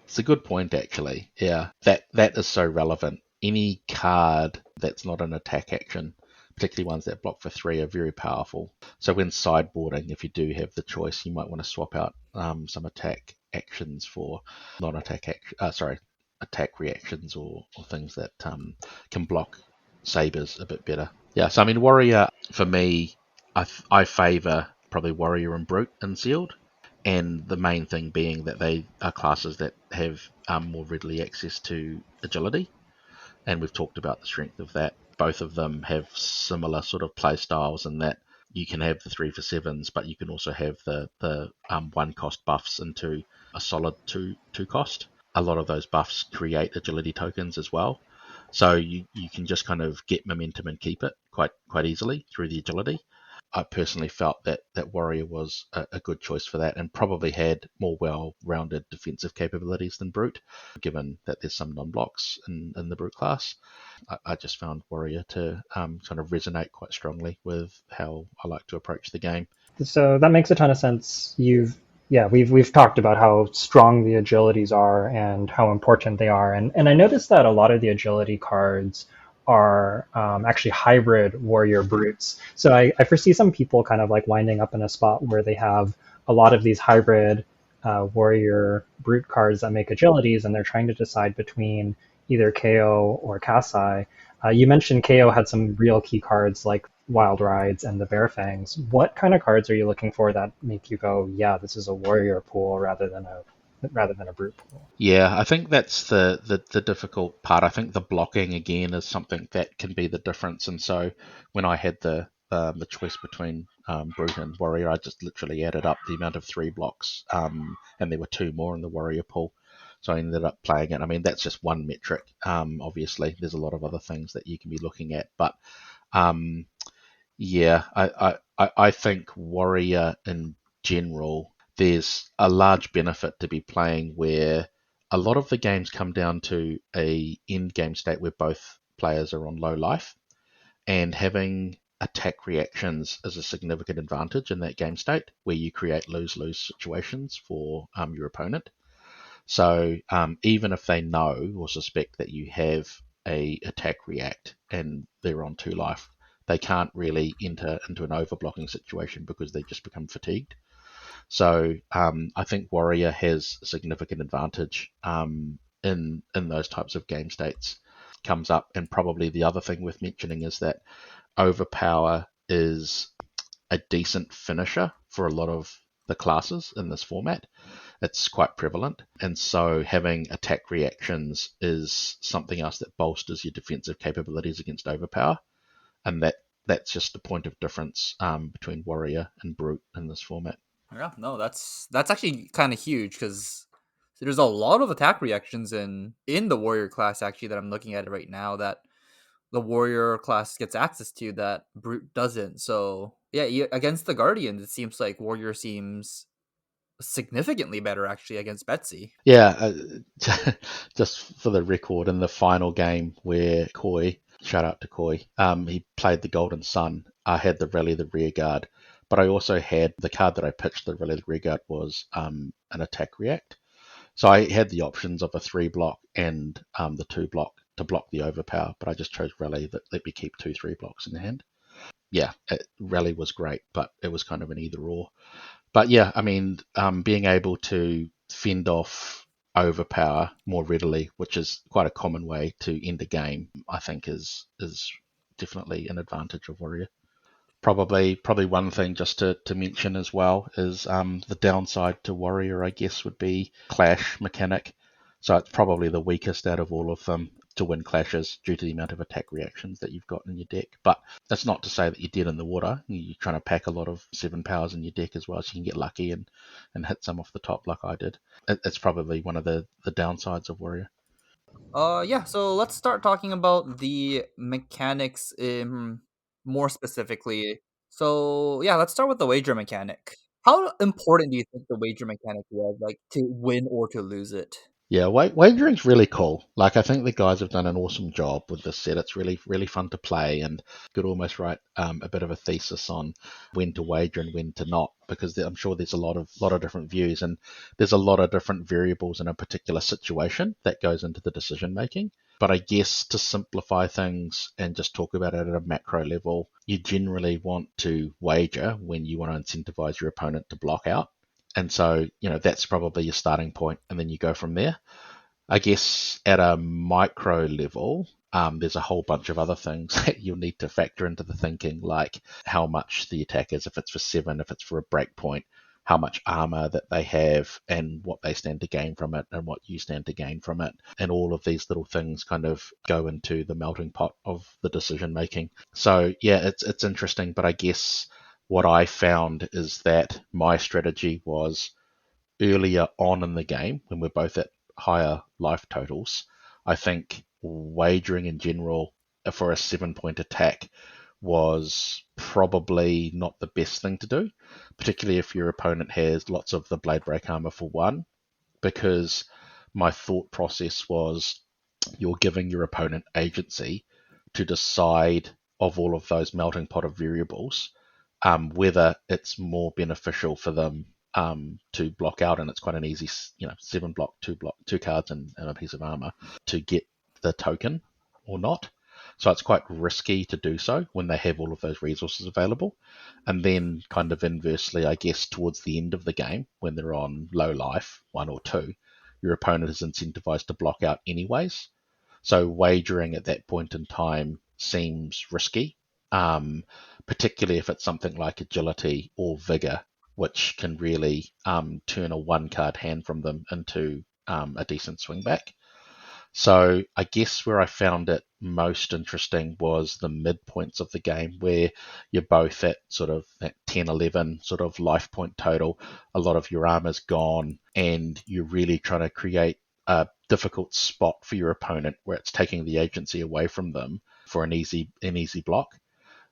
It's a good point, actually. Yeah, that is so relevant. Any card that's not an attack action, particularly ones that block for 3, are very powerful. So when sideboarding, if you do have the choice, you might want to swap out some attack actions for non-attack attack reactions or things that can block sabers a bit better. Yeah, so I mean, warrior for me, I favour probably warrior and brute in sealed. And the main thing being that they are classes that have more readily access to agility, and we've talked about the strength of that. Both of them have similar sort of play styles in that you can have the 3 for 7s, but you can also have the 1 cost buffs into a solid 2 cost. A lot of those buffs create agility tokens as well. So you can just kind of get momentum and keep it quite easily through the agility. I personally felt that Warrior was a good choice for that, and probably had more well-rounded defensive capabilities than Brute, given that there's some non-blocks in the Brute class. I just found Warrior to kind of resonate quite strongly with how I like to approach the game. So that makes a ton of sense. We've talked about how strong the agilities are and how important they are, and I noticed that a lot of the agility cards are actually hybrid warrior brutes. So I foresee some people kind of like winding up in a spot where they have a lot of these hybrid warrior brute cards that make agilities, and they're trying to decide between either KO or Kasai. You mentioned KO had some real key cards like Wild Rides and the Bear Fangs. What kind of cards are you looking for that make you go, yeah, this is a warrior pool rather than a brute pool? Yeah, I think that's the difficult part. I think the blocking again is something that can be the difference. And so when I had the choice between Brute and Warrior, I just literally added up the amount of 3 blocks, and there were 2 more in the Warrior pool. So I ended up playing it. I mean, that's just one metric. Obviously, there's a lot of other things that you can be looking at, but um, yeah, I think Warrior in general, there's a large benefit to be playing where a lot of the games come down to a end game state where both players are on low life, and having attack reactions is a significant advantage in that game state where you create lose-lose situations for your opponent. So even if they know or suspect that you have a attack react and they're on 2 life, they can't really enter into an overblocking situation because they just become fatigued. So I think Warrior has a significant advantage in those types of game states. Comes up, and probably the other thing worth mentioning is that Overpower is a decent finisher for a lot of the classes in this format. It's quite prevalent, and so having attack reactions is something else that bolsters your defensive capabilities against Overpower, and that's just the point of difference between Warrior and Brute in this format. Yeah, no, that's actually kind of huge because there's a lot of attack reactions in the warrior class actually that I'm looking at it right now that the warrior class gets access to that brute doesn't. So yeah, against the guardians, it seems like warrior seems significantly better actually against Betsy. Yeah, just for the record, in the final game where Koi, shout out to Koi, he played the Golden Sun, I had the Rally the Rear Guard, but I also had the card that I pitched, the Rally the Rear Guard, was an attack react. So I had the options of a 3 block and the 2 block to block the overpower, but I just chose Rally that let me keep 2 3 blocks in the hand. Yeah, Rally was great, but it was kind of an either or. But yeah, I mean, being able to fend off overpower more readily, which is quite a common way to end a game, I think is definitely an advantage of Warrior. Probably one thing just to mention as well is the downside to Warrior, I guess, would be clash mechanic. So it's probably the weakest out of all of them to win clashes due to the amount of attack reactions that you've got in your deck. But that's not to say that you're dead in the water. You're trying to pack a lot of 7 powers in your deck as well, so you can get lucky and hit some off the top like I did. It's probably one of the downsides of Warrior. Yeah, so let's start talking about the mechanics more specifically. So yeah, let's start with the wager mechanic. How important do you think the wager mechanic was, like to win or to lose it? Yeah, wagering's really cool. Like, I think the guys have done an awesome job with this set. It's really fun to play, and could almost write a bit of a thesis on when to wager and when to not, because I'm sure there's a lot of different views, and there's a lot of different variables in a particular situation that goes into the decision making. But I guess to simplify things and just talk about it at a macro level, you generally want to wager when you want to incentivize your opponent to block out. And so, that's probably your starting point, and then you go from there. I guess at a micro level, there's a whole bunch of other things that you'll need to factor into the thinking, like how much the attack is, if it's for 7, if it's for a break point, how much armor that they have, and what they stand to gain from it, and what you stand to gain from it. And all of these little things kind of go into the melting pot of the decision making. So yeah, it's interesting, but I guess what I found is that my strategy was earlier on in the game when we're both at higher life totals. I think wagering in general for a 7-point attack was probably not the best thing to do, particularly if your opponent has lots of the blade break armor for one, because my thought process was you're giving your opponent agency to decide of all of those melting pot of variables whether it's more beneficial for them to block out, and it's quite an easy, 7 block, two cards and a piece of armor to get the token or not. So it's quite risky to do so when they have all of those resources available. And then kind of inversely, I guess, towards the end of the game, when they're on low life, 1 or 2, your opponent is incentivized to block out anyways. So wagering at that point in time seems risky, particularly if it's something like agility or vigor, which can really turn a 1-card hand from them into a decent swing back. So I guess where I found it most interesting was the midpoints of the game, where you're both at sort of that 10, 11 sort of life point total. A lot of your armor's gone, and you're really trying to create a difficult spot for your opponent where it's taking the agency away from them for an easy block.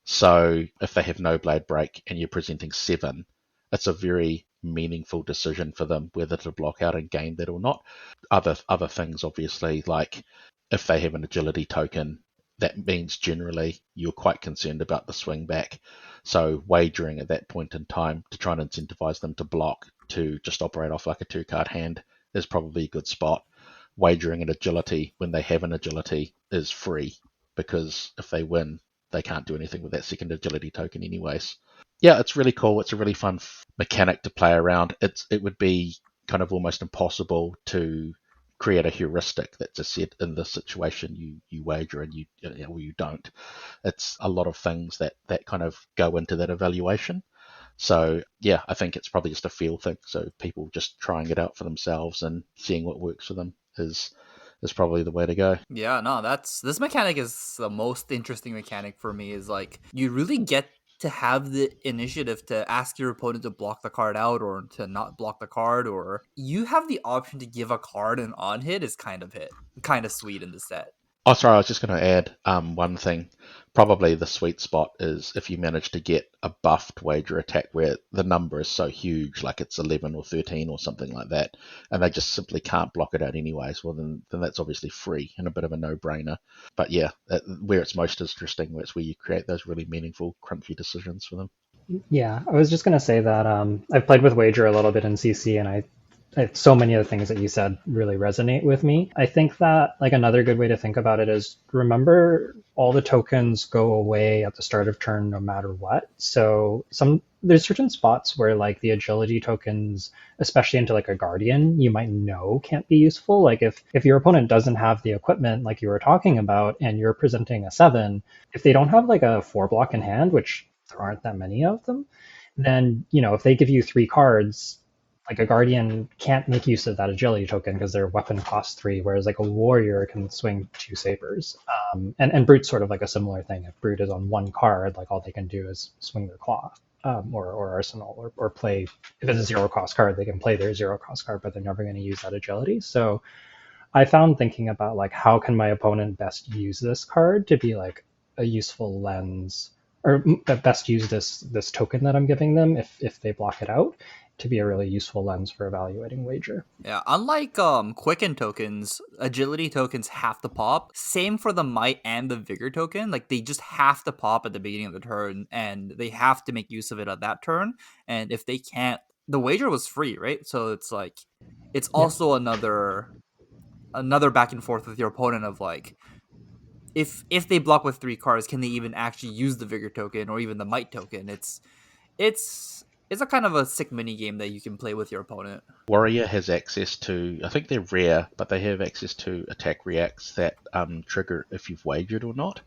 So if they have no blade break and you're presenting 7, it's a very meaningful decision for them whether to block out and gain that or not. Other things, obviously, like if they have an agility token, that means generally you're quite concerned about the swing back. So wagering at that point in time to try and incentivize them to block, to just operate off like a 2-card hand, is probably a good spot. Wagering an agility when they have an agility is free, because if they win, they can't do anything with that second agility token anyways. Yeah, it's really cool. It's a really fun mechanic to play around. It would be kind of almost impossible to create a heuristic that just said in this situation you wager and you don't. It's a lot of things that kind of go into that evaluation. So yeah, I think it's probably just a feel thing. So people just trying it out for themselves and seeing what works for them is probably the way to go. Yeah, no, this mechanic is the most interesting mechanic for me. Is like you really get to have the initiative to ask your opponent to block the card out or to not block the card, or you have the option to give a card an on hit is kind of sweet in the set. Oh, sorry, I was just going to add one thing. Probably the sweet spot is if you manage to get a buffed wager attack where the number is so huge, like it's 11 or 13 or something like that, and they just simply can't block it out anyways. Well, then that's obviously free and a bit of a no-brainer. But yeah, where it's most interesting, where it's where you create those really meaningful, crunchy decisions for them. Yeah, I was just going to say that I've played with Wager a little bit in CC, and so many of the things that you said really resonate with me. I think that like another good way to think about it is remember all the tokens go away at the start of turn no matter what. So there's certain spots where like the agility tokens, especially into like a guardian, you might know can't be useful. Like if your opponent doesn't have the equipment like you were talking about and you're presenting a 7, if they don't have like a 4 block in hand, which there aren't that many of them, then if they give you 3 cards, like a guardian can't make use of that agility token because their weapon costs 3, whereas like a warrior can swing 2 sabers. And brute's sort of like a similar thing. If brute is on 1 card, like all they can do is swing their claw, or arsenal, or play. If it's a 0-cost card, they can play their 0-cost card, but they're never going to use that agility. So I found thinking about like how can my opponent best use this card to be like a useful lens, or best use this token that I'm giving them if they block it out, to be a really useful lens for evaluating wager. Yeah, unlike quicken tokens, agility tokens have to pop. Same for the might and the vigor token. Like they just have to pop at the beginning of the turn, and they have to make use of it at that turn. And if they can't, the wager was free, right? So it's like it's also another back and forth with your opponent of like if they block with 3 cards, can they even actually use the vigor token or even the might token? It's a kind of a sick mini game that you can play with your opponent. Warrior has access to, I think they're rare, but they have access to attack reacts that trigger if you've wagered or not.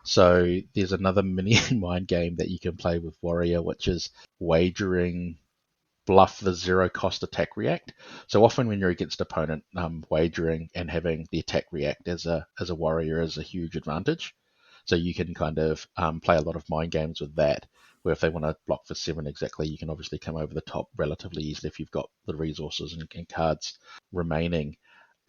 So there's another mini mind game that you can play with Warrior, which is wagering bluff the 0-cost attack react. So often when you're against opponent, wagering and having the attack react as a warrior is a huge advantage. So you can kind of play a lot of mind games with that, where if they want to block for 7 exactly, you can obviously come over the top relatively easily if you've got the resources and cards remaining.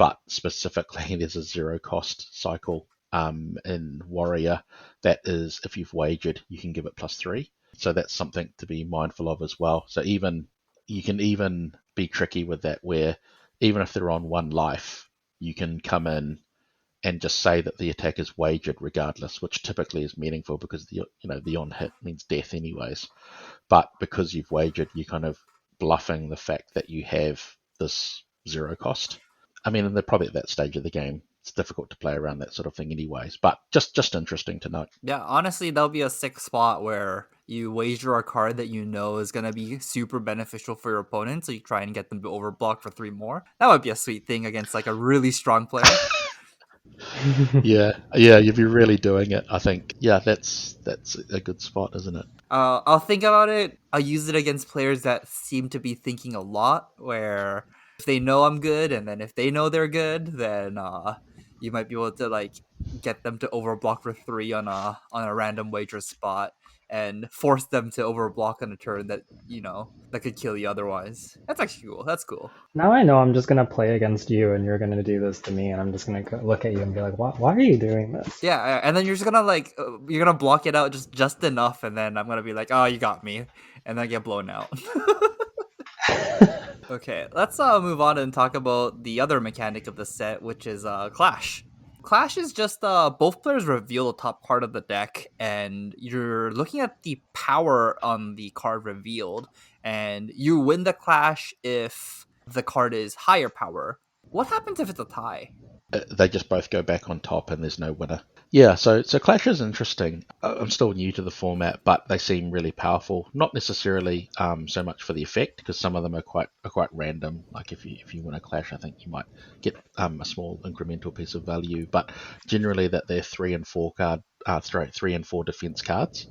but specifically there's a zero cost cycle in Warrior that is, if you've wagered, you can give it +3. So that's something to be mindful of as well. So even you can even be tricky with that, where even if they're on 1 life, you can come in and just say that the attack is wagered regardless, which typically is meaningful because the on hit means death anyways. But because you've wagered, you're kind of bluffing the fact that you have this zero cost. I mean, and they're probably at that stage of the game. It's difficult to play around that sort of thing anyways, but just interesting to note. Yeah, honestly, that'll be a sick spot where you wager a card that you know is going to be super beneficial for your opponent, so you try and get them to overblock for 3 more. That would be a sweet thing against like a really strong player. Yeah, you'd be really doing it. I think, yeah, that's a good spot, isn't it? I'll think about it. I'll use it against players that seem to be thinking a lot, where if they know I'm good, and then if they know they're good, then you might be able to like get them to overblock for 3 on a random wager spot and force them to overblock on a turn that that could kill you otherwise. That's actually cool. That's cool. Now I know I'm just gonna play against you, and you're gonna do this to me, and I'm just gonna look at you and be like, why are you doing this? Yeah, and then you're just gonna like you're gonna block it out just enough, and then I'm gonna be like, oh, you got me, and then I get blown out. Okay, let's move on and talk about the other mechanic of the set, which is Clash. Clash is just both players reveal the top card of the deck, and you're looking at the power on the card revealed, and you win the Clash if the card is higher power. What happens if it's a tie? They just both go back on top and there's no winner. Yeah, so Clash is interesting. I'm still new to the format, but they seem really powerful. Not necessarily so much for the effect, because some of them are quite random. Like if you win a Clash, I think you might get a small incremental piece of value. But generally, that they're 3 and 4 card, 3 and 4 defense cards.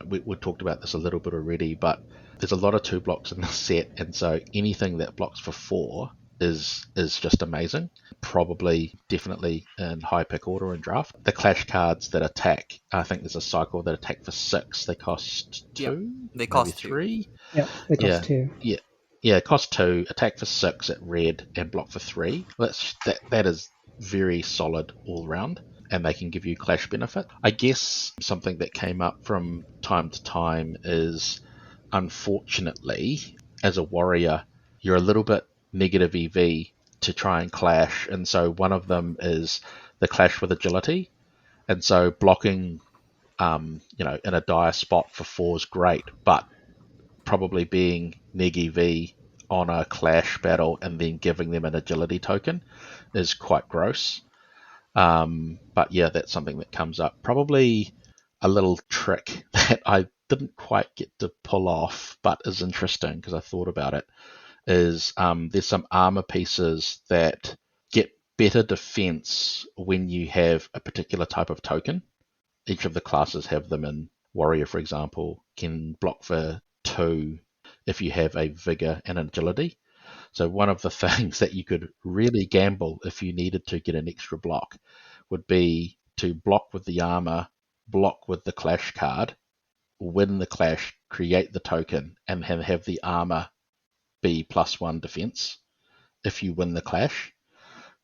We talked about this a little bit already, but there's a lot of 2 blocks in the set, and so anything that blocks for 4 is just amazing. Probably, definitely in high pick order and draft. The Clash cards that attack, I think there's a cycle that attack for 6. They cost 2, Yep, they cost maybe 3. Yeah, it costs 2. Yeah, cost 2, attack for 6 at red, and block for 3. That is very solid all round, and they can give you Clash benefit. I guess something that came up from time to time is, unfortunately, as a warrior, you're a little bit negative EV to try and clash, and so one of them is the clash with agility, and so blocking in a dire spot for 4 is great, but probably being neg EV on a clash battle and then giving them an agility token is quite gross. But yeah, that's something that comes up. Probably a little trick that I didn't quite get to pull off, but is interesting because I thought about it, is there's some armor pieces that get better defense when you have a particular type of token. Each of the classes have them. In Warrior, for example, can block for 2 if you have a vigor and agility. So one of the things that you could really gamble if you needed to get an extra block would be to block with the armor, block with the clash card, win the clash, create the token, and have the armor be +1 defense if you win the clash.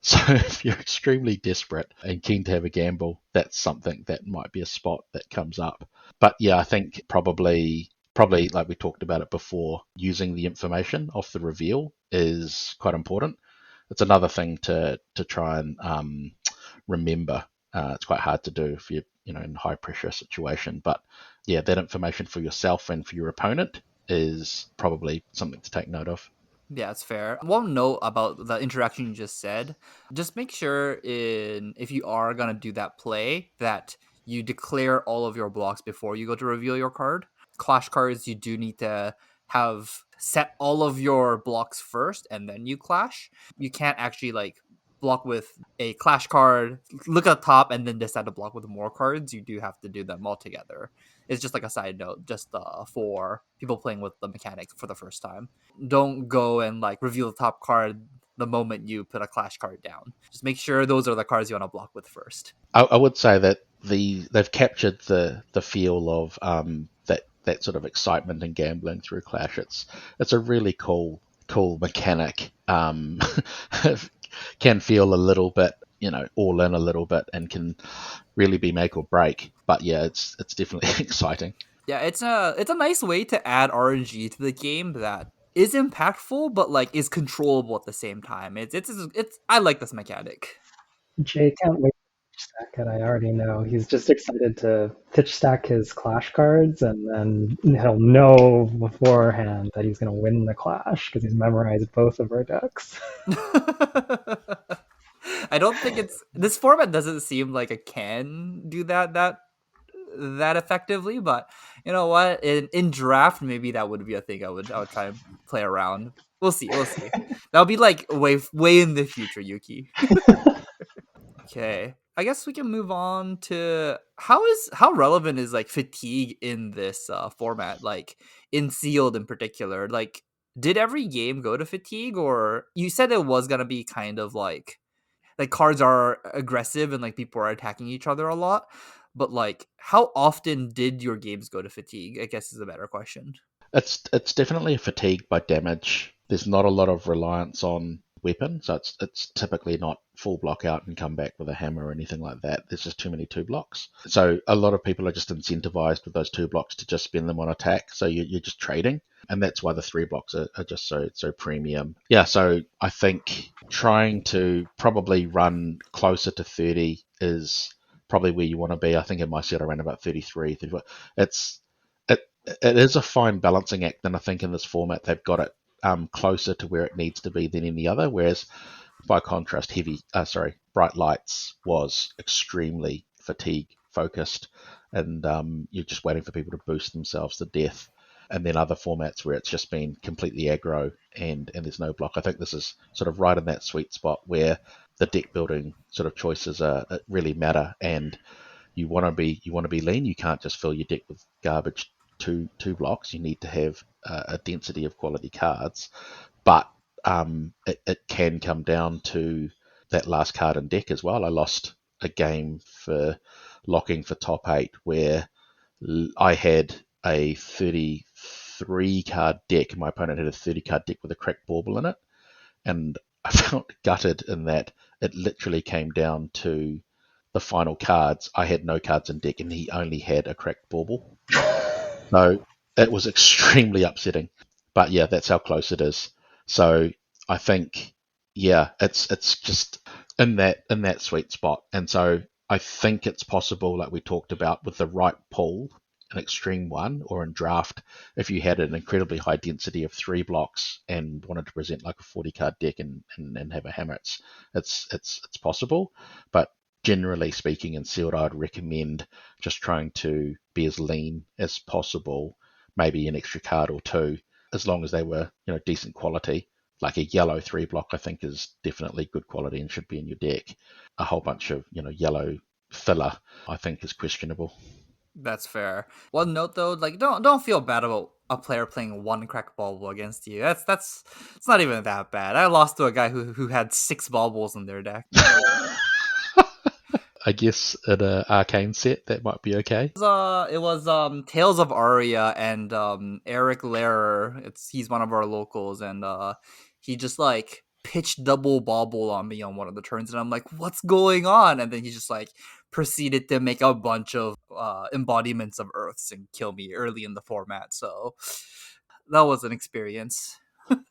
So if you're extremely desperate and keen to have a gamble, that's something that might be a spot that comes up. But yeah, I think probably like we talked about it before, using the information off the reveal is quite important. It's another thing to try and remember. It's quite hard to do if you're in a high pressure situation. But yeah, that information for yourself and for your opponent is probably something to take note of. Yeah, it's fair. One note about the interaction you just said, just make sure if you are gonna do that play that you declare all of your blocks before you go to reveal your card. Clash cards, you do need to have set all of your blocks first and then you clash. You can't actually like block with a clash card, look at the top, and then decide to block with more cards. You do have to do them all together. It's just like a side note, just for people playing with the mechanic for the first time. Don't go and like reveal the top card the moment you put a clash card down. Just make sure those are the cards you want to block with first. I would say that they've captured the feel of that sort of excitement and gambling through Clash. It's a really cool mechanic. can feel a little bit, all in a little bit, and can really be make or break. But yeah, it's definitely exciting. Yeah, it's a nice way to add RNG to the game that is impactful, but like is controllable at the same time. It's I like this mechanic. Jay can't wait to pitch stack it. I already know. He's just excited to pitch stack his clash cards, and then he'll know beforehand that he's going to win the clash because he's memorized both of our decks. I don't think it's this format doesn't seem like it can do that effectively, but you know what? In draft, maybe that would be a thing I would try and play around. We'll see. We'll see. That'll be like way in the future, Yuki. Okay. I guess we can move on to how relevant is like fatigue in this format, like in sealed in particular. Like, did every game go to fatigue, or you said it was gonna be kind of like cards are aggressive and like people are attacking each other a lot, but like how often did your games go to fatigue? I guess is a better question. It's definitely a fatigue by damage. There's not a lot of reliance on weapon, so it's typically not full block out and come back with a hammer or anything like that. There's just too many 2 blocks. So a lot of people are just incentivized with those 2 blocks to just spend them on attack. So you're just trading, and that's why the 3 blocks are just so premium. Yeah, so I think trying to probably run closer to 30 is probably where you want to be. I think in my set around about 33, 34. It's it is a fine balancing act, and I think in this format they've got it closer to where it needs to be than any other. Whereas, by contrast, Bright Lights was extremely fatigue focused, and you're just waiting for people to boost themselves to death. And then other formats where it's just been completely aggro and there's no block. I think this is sort of right in that sweet spot where the deck building sort of choices really matter, and you want to be lean. You can't just fill your deck with garbage two blocks. You need to have a density of quality cards, but it can come down to that last card in deck as well. I lost a game for locking for top 8 where I had a 33 card deck. My opponent had a 30 card deck with a cracked bauble in it, and I felt gutted in that it literally came down to the final cards. I had no cards in deck, and he only had a cracked bauble. So it was extremely upsetting. But yeah, that's how close it is. So I think, yeah, it's just in that sweet spot. And so I think it's possible, like we talked about, with the right pull, an extreme one, or in draft, if you had an incredibly high density of 3 blocks and wanted to present like a 40 card deck and have a hammer, it's possible. But generally speaking, in sealed, I would recommend just trying to be as lean as possible, maybe an extra card or two, as long as they were decent quality. Like a yellow 3 block, I think is definitely good quality and should be in your deck. A whole bunch of yellow filler, I think, is questionable. That's fair. One note though, like don't feel bad about a player playing one crack bauble against you. That's it's not even that bad. I lost to a guy who had 6 baubles in their deck. I guess in an arcane set that might be okay. It was Tales of Aria and Eric Lehrer. He's one of our locals, and he just like pitched double bauble on me on one of the turns, and I'm like, what's going on? And then he just like proceeded to make a bunch of embodiments of Earths and kill me early in the format. So that was an experience.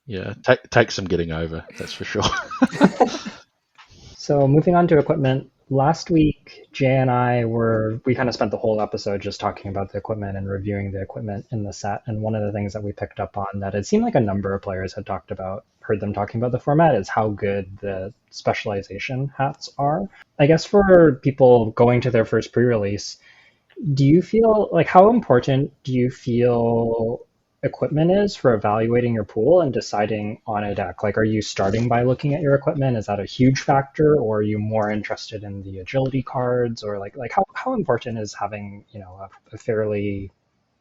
Yeah, take some getting over, that's for sure. So moving on to equipment, last week Jay and we kind of spent the whole episode just talking about the equipment and reviewing the equipment in the set. And one of the things that we picked up on that it seemed like a number of players had heard them talking about the format is how good the specialization hats are. I guess for people going to their first pre-release, do you feel like how important do you feel equipment is for evaluating your pool and deciding on a deck? Like, are you starting by looking at your equipment? Is that a huge factor, or are you more interested in the agility cards, or like how important is having a fairly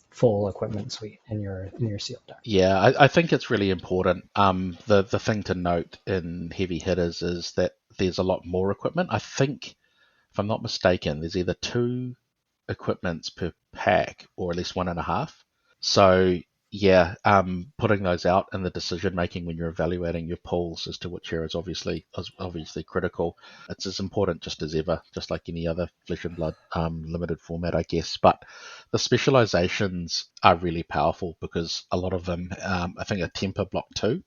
full equipment suite in your sealed deck? Yeah, I think it's really important. The thing to note in heavy hitters is that there's a lot more equipment. I think, if I'm not mistaken, there's either 2 equipments per pack or at least 1.5. So putting those out and the decision making when you're evaluating your pools as to which hero is obviously critical. It's as important just as ever, just like any other Flesh and Blood limited format, I guess. But the specializations are really powerful because a lot of them, I think, a temper block 2,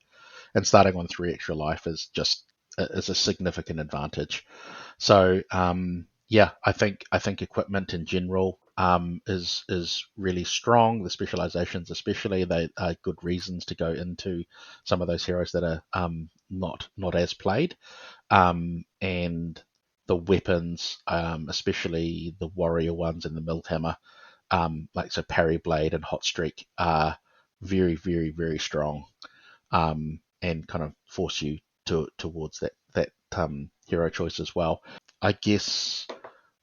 and starting on 3 extra life is a significant advantage. So I think equipment in general is really strong. The specializations, especially, they are good reasons to go into some of those heroes that are not as played, and the weapons, especially the warrior ones and the mild hammer, like so parry blade and hot streak, are very very very strong, and kind of force you towards that hero choice as well. I guess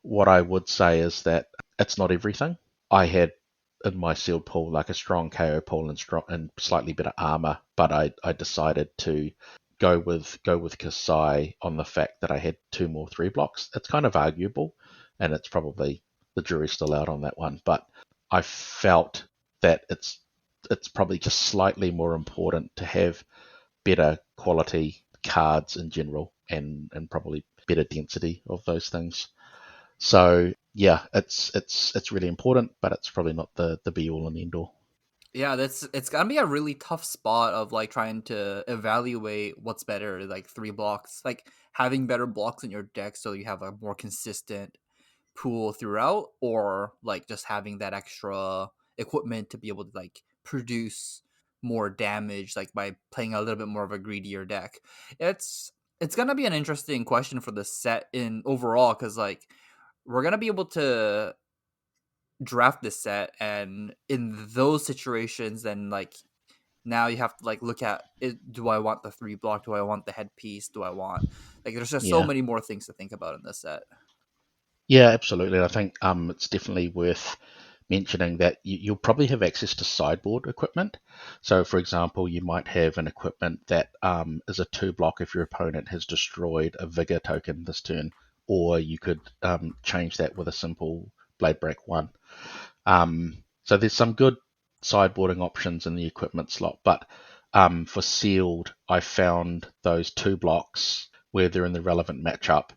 what I would say is that it's not everything. I had in my sealed pool like a strong KO pool and slightly better armor, but I decided to go with Kasai on the fact that I had 2 more 3 blocks. It's kind of arguable, and it's probably the jury's still out on that one, but I felt that it's probably just slightly more important to have better quality cards in general, and probably better density of those things. So yeah, it's really important, but it's probably not the be all and end all. Yeah, it's gonna be a really tough spot of like trying to evaluate what's better, like 3 blocks, like having better blocks in your deck so you have a more consistent pool throughout, or like just having that extra equipment to be able to like produce more damage, like by playing a little bit more of a greedier deck. It's gonna be an interesting question for the set in overall, because like we're gonna be able to draft this set, and in those situations then like now you have to like look at it, do I want the 3 block, do I want the headpiece, do I want, like there's just so Yeah, many more things to think about in this set. yeah, absolutely. I think it's definitely worth mentioning that you'll probably have access to sideboard equipment. So, for example, you might have an equipment that is a 2 block if your opponent has destroyed a vigor token this turn, or you could change that with a simple blade break 1. So there's some good sideboarding options in the equipment slot, but for sealed, I found those 2 blocks where they're in the relevant matchup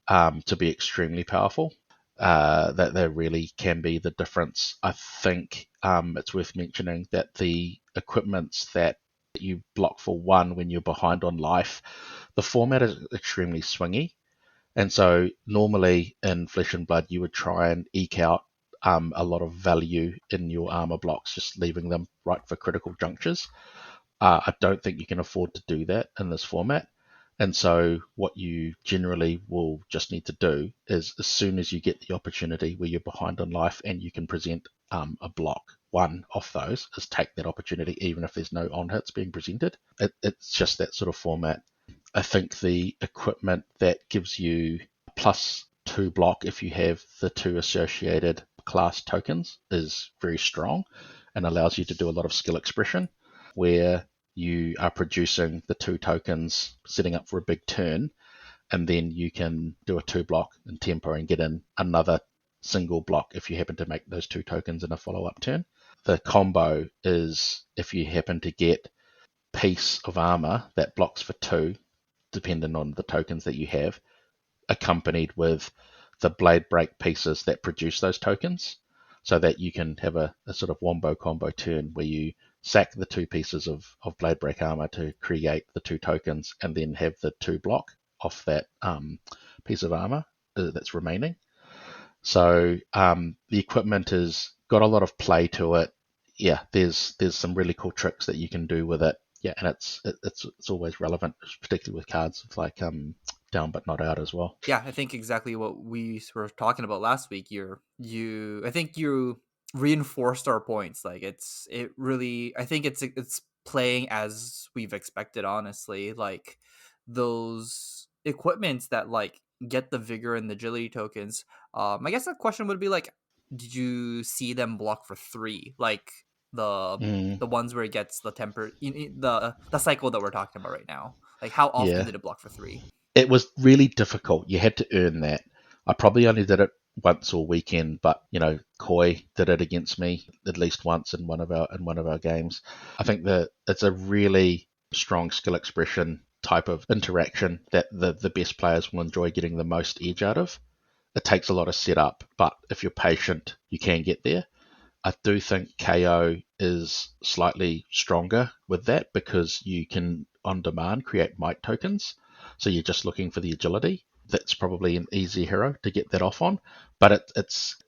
to be extremely powerful. That they really can be the difference. I think it's worth mentioning that the equipments that you block for 1 when you're behind on life, the format is extremely swingy, and so normally in Flesh and Blood, you would try and eke out a lot of value in your armor blocks, just leaving them right for critical junctures. I don't think you can afford to do that in this format. And so, what you generally will just need to do is, as soon as you get the opportunity where you're behind on life and you can present a block 1 off those, is take that opportunity, even if there's no on hits being presented. It's just that sort of format. I think the equipment that gives you +2 block if you have the 2 associated class tokens is very strong and allows you to do a lot of skill expression, where you are producing the 2 tokens, setting up for a big turn, and then you can do a 2 block in tempo and get in another single block if you happen to make those 2 tokens in a follow-up turn. The combo is if you happen to get piece of armor that blocks for 2, depending on the tokens that you have, accompanied with the blade break pieces that produce those tokens, so that you can have a sort of wombo combo turn where you sack the 2 pieces of blade break armor to create the 2 tokens, and then have the 2 block off that piece of armor that's remaining. So the equipment has got a lot of play to it. Yeah, there's some really cool tricks that you can do with it. Yeah, and it's always relevant, particularly with cards like down but not out as well. Yeah, I think exactly what we were talking about last week. I think you reinforced our points. Like it really, I think it's playing as we've expected. Honestly, like those equipments that like get the vigor and the agility tokens. I guess the question would be like, did you see them block for 3? Like the Mm, the ones where it gets the temper, the cycle that we're talking about right now. Like how often yeah, did it block for 3? it was really difficult. You had to earn that. I probably only did it once all weekend, but Koi did it against me at least once in one of our games. I think that it's a really strong skill expression type of interaction that the best players will enjoy getting the most edge out of. It takes a lot of setup, but if you're patient, you can get there. I do think KO is slightly stronger with that because you can, on demand, create might tokens. So you're just looking for the agility. That's probably an easy hero to get that off on. But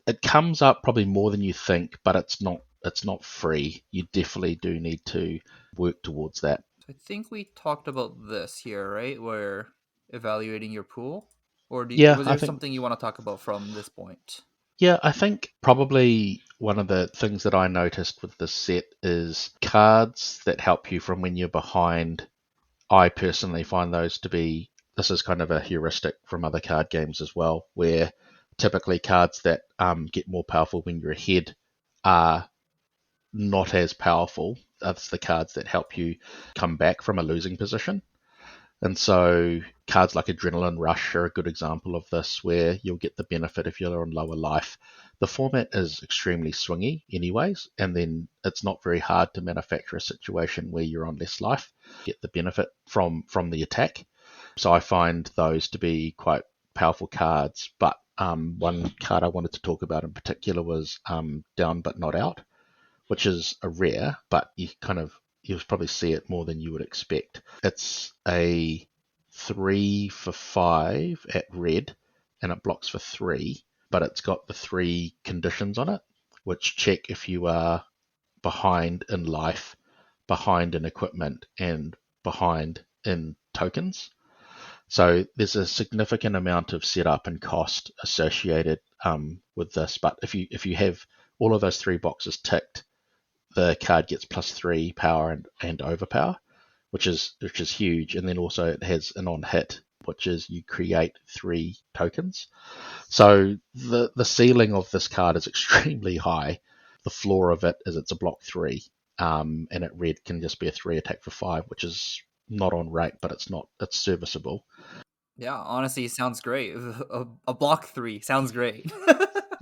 it comes up probably more than you think, but it's not free. You definitely do need to work towards that. I think we talked about this here, right? Where evaluating your pool, or Yeah, was I there think something you want to talk about from this point? Yeah, I think probably one of the things that I noticed with this set is cards that help you from when you're behind. I personally find those to be, this is kind of a heuristic from other card games as well, where typically cards that get more powerful when you're ahead are not as powerful as the cards that help you come back from a losing position. And so cards like Adrenaline Rush are a good example of this, where you'll get the benefit if you're on lower life. The format is extremely swingy, anyways, and then it's not very hard to manufacture a situation where you're on less life, get the benefit from the attack. So I find those to be quite powerful cards. But one card I wanted to talk about in particular was Down But Not Out, which is a rare, but you'll probably see it more than you would expect. It's a 3 for 5 at red, and it blocks for 3, but it's got the 3 conditions on it, which check if you are behind in life, behind in equipment, and behind in tokens. So there's a significant amount of setup and cost associated with this, but if you have all of those 3 boxes ticked, the card gets +3 power and overpower, which is huge. And then also it has an on hit, which is you create 3 tokens. So the ceiling of this card is extremely high. The floor of it is it's a block 3, and at red can just be a 3 attack for 5, which is not on rate, but it's serviceable. Yeah, honestly, it sounds great. A block 3 sounds great.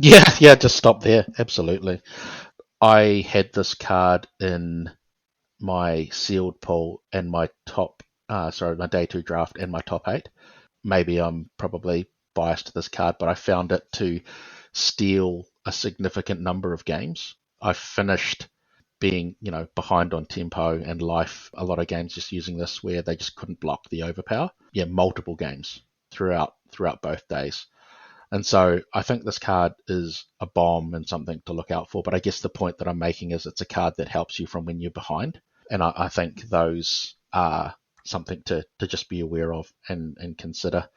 Yeah, just stop there. Absolutely. I had this card in my sealed pool and my my day 2 draft and my top 8. Maybe I'm probably biased to this card, but I found it to steal a significant number of games. I finished being, behind on tempo and life a lot of games just using this where they just couldn't block the overpower. Yeah, multiple games throughout both days. And so I think this card is a bomb and something to look out for. But I guess the point that I'm making is it's a card that helps you from when you're behind. And I think those are something to just be aware of and consider.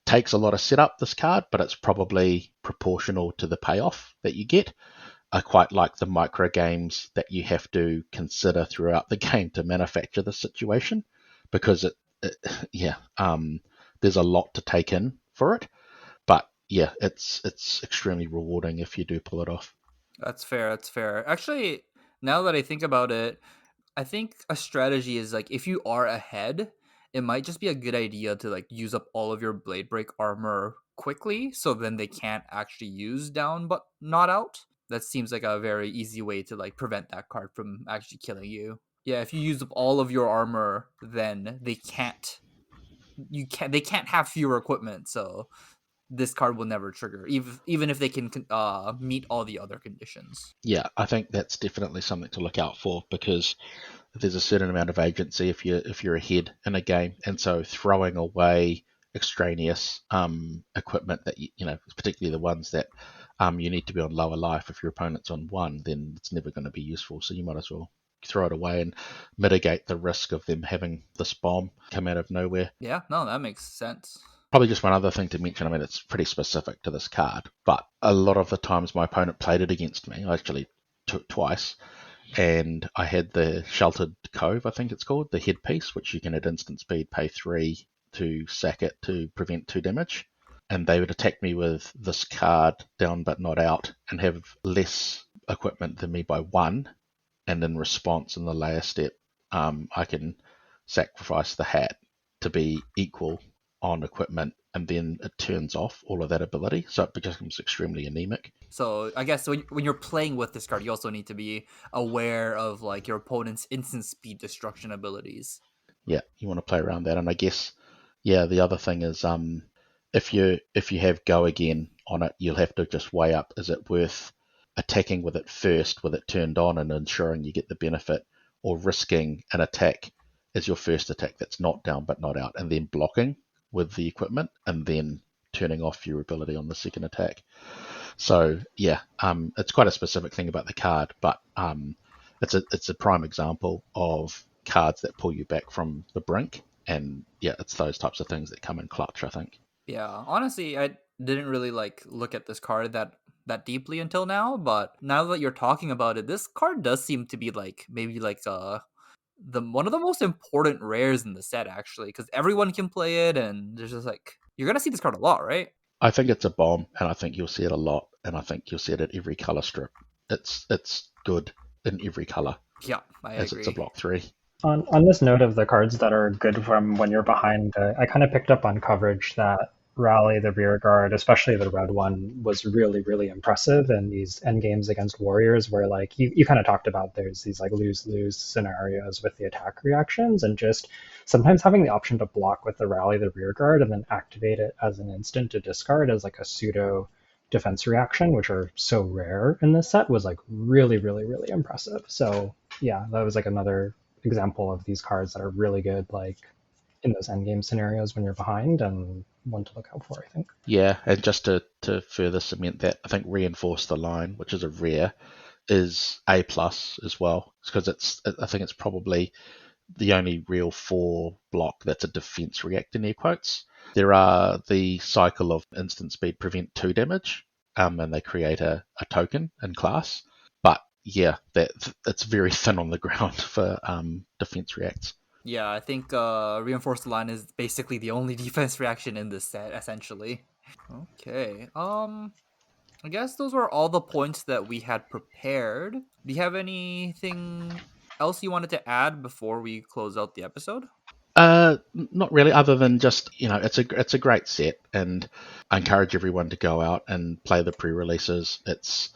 Takes a lot of setup, this card, but it's probably proportional to the payoff that you get. I quite like the micro games that you have to consider throughout the game to manufacture the situation, because there's a lot to take in for it. But yeah, it's extremely rewarding if you do pull it off. That's fair. That's fair. Actually, now that I think about it, I think a strategy is like if you are ahead, it might just be a good idea to like use up all of your blade break armor quickly, so then they can't actually use down but not out. That seems like a very easy way to like prevent that card from actually killing you. Yeah, if you use up all of your armor, then they can't have fewer equipment, so this card will never trigger, even if they can meet all the other conditions. Yeah, I think that's definitely something to look out for, because there's a certain amount of agency if you're ahead in a game, and so throwing away extraneous equipment that particularly the ones that you need to be on lower life. If your opponent's on 1, then it's never going to be useful. So you might as well throw it away and mitigate the risk of them having this bomb come out of nowhere. Yeah, no, that makes sense. Probably just one other thing to mention. I mean, it's pretty specific to this card, but a lot of the times my opponent played it against me. I actually took twice, and I had the Sheltered Cove, I think it's called, the headpiece, which you can at instant speed pay 3 to sack it to prevent 2 damage. And they would attack me with this card, Down But Not Out, and have less equipment than me by 1. And in response, in the layer step, I can sacrifice the hat to be equal on equipment, and then it turns off all of that ability, so it becomes extremely anemic. So I guess when you're playing with this card, you also need to be aware of like your opponent's instant speed destruction abilities. Yeah, you want to play around that. And I guess, yeah, the other thing is, if you have go again on it, you'll have to just weigh up: is it worth attacking with it first, with it turned on, and ensuring you get the benefit, or risking an attack as your first attack that's not down but not out, and then blocking with the equipment, and then turning off your ability on the second attack. So yeah, it's quite a specific thing about the card, but it's a prime example of cards that pull you back from the brink, and yeah, it's those types of things that come in clutch, I think. Yeah, honestly, I didn't really like look at this card that deeply until now, but now that you're talking about it, this card does seem to be like maybe like the one of the most important rares in the set actually, because everyone can play it, and there's just like you're gonna see this card a lot, right? I think it's a bomb, and I think you'll see it a lot, and I think you'll see it at every color strip. It's good in every color, Yeah, I as it's a agree. block 3. On this note of the cards that are good from when you're behind, I kind of picked up on coverage that Rally the Rear Guard, especially the red one, was really, really impressive in these end games against Warriors where like you kind of talked about there's these like lose-lose scenarios with the attack reactions, and just sometimes having the option to block with the Rally the Rear Guard and then activate it as an instant to discard as like a pseudo defense reaction, which are so rare in this set, was like really, really, really impressive. So yeah, that was like another example of these cards that are really good, like in those endgame scenarios when you're behind, and one to look out for, I think. Yeah, and just to further cement that, I think Reinforce the Line, which is a rare, is A plus as well, because I think it's probably the only real 4 block that's a defense react in air quotes. There are the cycle of instant speed prevent 2 damage, and they create a token in class. But yeah, that it's very thin on the ground for defense reacts. Yeah, I think reinforced line is basically the only defense reaction in this set, essentially. Okay. I guess those were all the points that we had prepared. Do you have anything else you wanted to add before we close out the episode? Not really, other than just, it's a great set, and I encourage everyone to go out and play the pre-releases. It's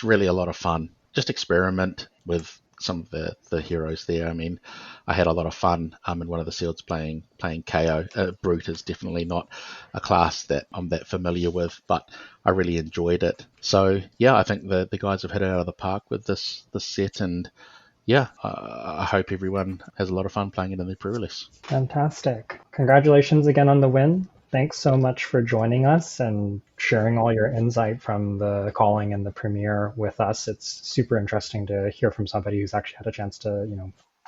really a lot of fun. Just experiment with some of the heroes there. I mean, I had a lot of fun in one of the sealeds playing KO. Brute is definitely not a class that I'm that familiar with, but I really enjoyed it. So yeah, I think the guys have hit it out of the park with this set, and yeah, I hope everyone has a lot of fun playing it in the pre-release. Fantastic. Congratulations again on the win. Thanks so much for joining us and sharing all your insight from the calling and the premiere with us. It's super interesting to hear from somebody who's actually had a chance to,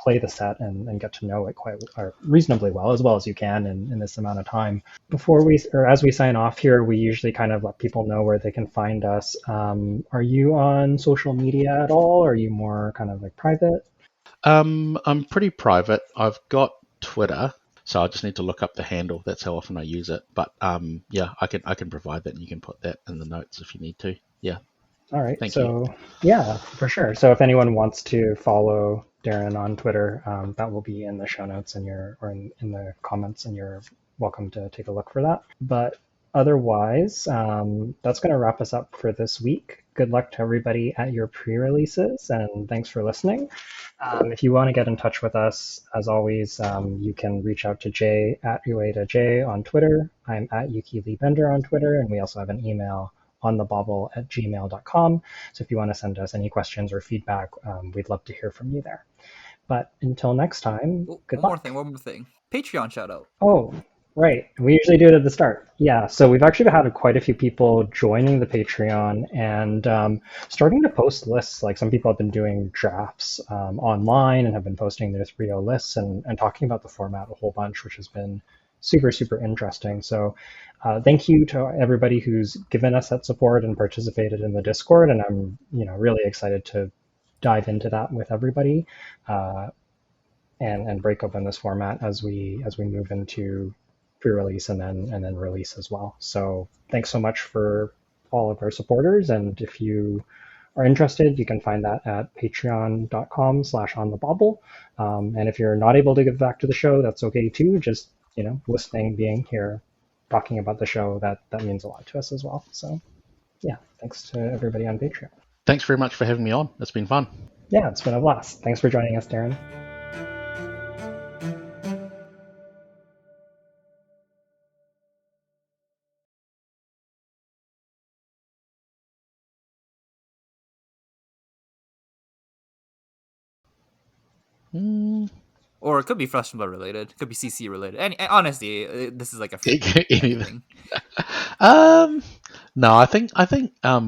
play the set and get to know it quite or reasonably well as you can in this amount of time. Before we, or as we sign off here, we usually kind of let people know where they can find us. Are you on social media at all? Are you more kind of like private? I'm pretty private. I've got Twitter, so I just need to look up the handle. That's how often I use it. But yeah, I can provide that, and you can put that in the notes if you need to. Yeah. All right. Thank you. So yeah, for sure. So if anyone wants to follow Darryn on Twitter, that will be in the show notes and in the comments, and you're welcome to take a look for that. But otherwise, that's going to wrap us up for this week. Good luck to everybody at your pre-releases, and thanks for listening. If you want to get in touch with us, as always, you can reach out to Jay at UATJ on Twitter. I'm at Yuki Lee Bender on Twitter, and we also have an email on thebobble@gmail.com. So if you want to send us any questions or feedback, we'd love to hear from you there. But until next time, good luck. One more thing. Patreon shout out. Oh, right. We usually do it at the start. Yeah. So we've actually had quite a few people joining the Patreon and starting to post lists. Like some people have been doing drafts online and have been posting their 3.0 lists and talking about the format a whole bunch, which has been super, super interesting. So thank you to everybody who's given us that support and participated in the Discord. And I'm, really excited to dive into that with everybody and break open this format as we move into pre-release and then release as well. So thanks so much for all of our supporters. And if you are interested, you can find that at patreon.com/onthebobble. And if you're not able to give back to the show, that's okay too. Just listening, being here, talking about the show, that means a lot to us as well. So yeah, thanks to everybody on Patreon. Thanks very much for having me on. It's been fun. Yeah, it's been a blast. Thanks for joining us, Darryn. Mm, Or it could be Flesh and Blood related. It could be CC related. And honestly, this is like a anything. anything. No, I think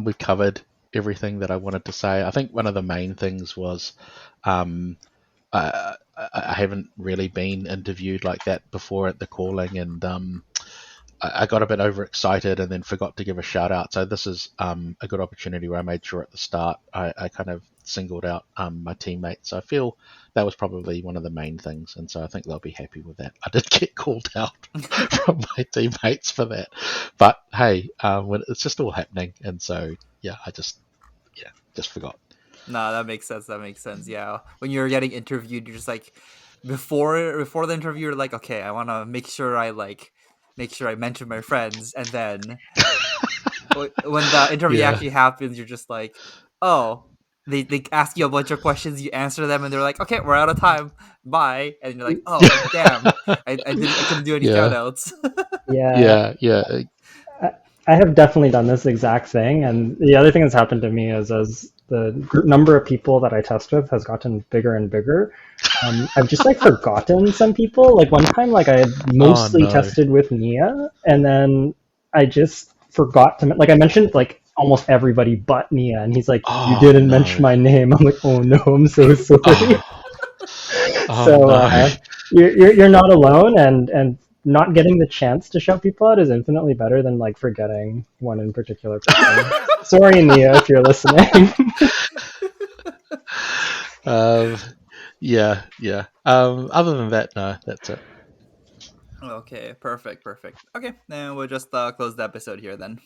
we covered everything that I wanted to say. I think one of the main things was um, I haven't really been interviewed like that before at the Calling, and I got a bit overexcited and then forgot to give a shout out. So this is a good opportunity where I made sure at the start I kind of singled out my teammates. So I feel that was probably one of the main things, and so I think they'll be happy with that. I did get called out from my teammates for that, but hey, it's just all happening, and so yeah, I just forgot. No, that makes sense. That makes sense. Yeah, when you're getting interviewed, you're just like before the interview, you're like, okay, I want to make sure I mention my friends, and then when the interview Yeah, actually happens, you're just like, oh, they ask you a bunch of questions, you answer them, and they're like, okay, we're out of time, bye, and you're like, oh, damn, I couldn't do any shout yeah, outs. Yeah, yeah. I have definitely done this exact thing. And the other thing that's happened to me is as the number of people that I test with has gotten bigger and bigger, I've just like forgotten some people. Like one time, like I had Oh mostly no. tested with Nia, and then I just forgot to like I mentioned like almost everybody but Nia, and he's like, "You Oh didn't mention no. my name." I'm like, "Oh no, I'm so sorry." Oh, oh So no. you're not alone, and not getting the chance to shout people out is infinitely better than like forgetting one in particular person. Sorry, Nia, if you're listening. Um, yeah. Other than that, no, that's it. Okay, perfect. Okay, then we'll just close the episode here then.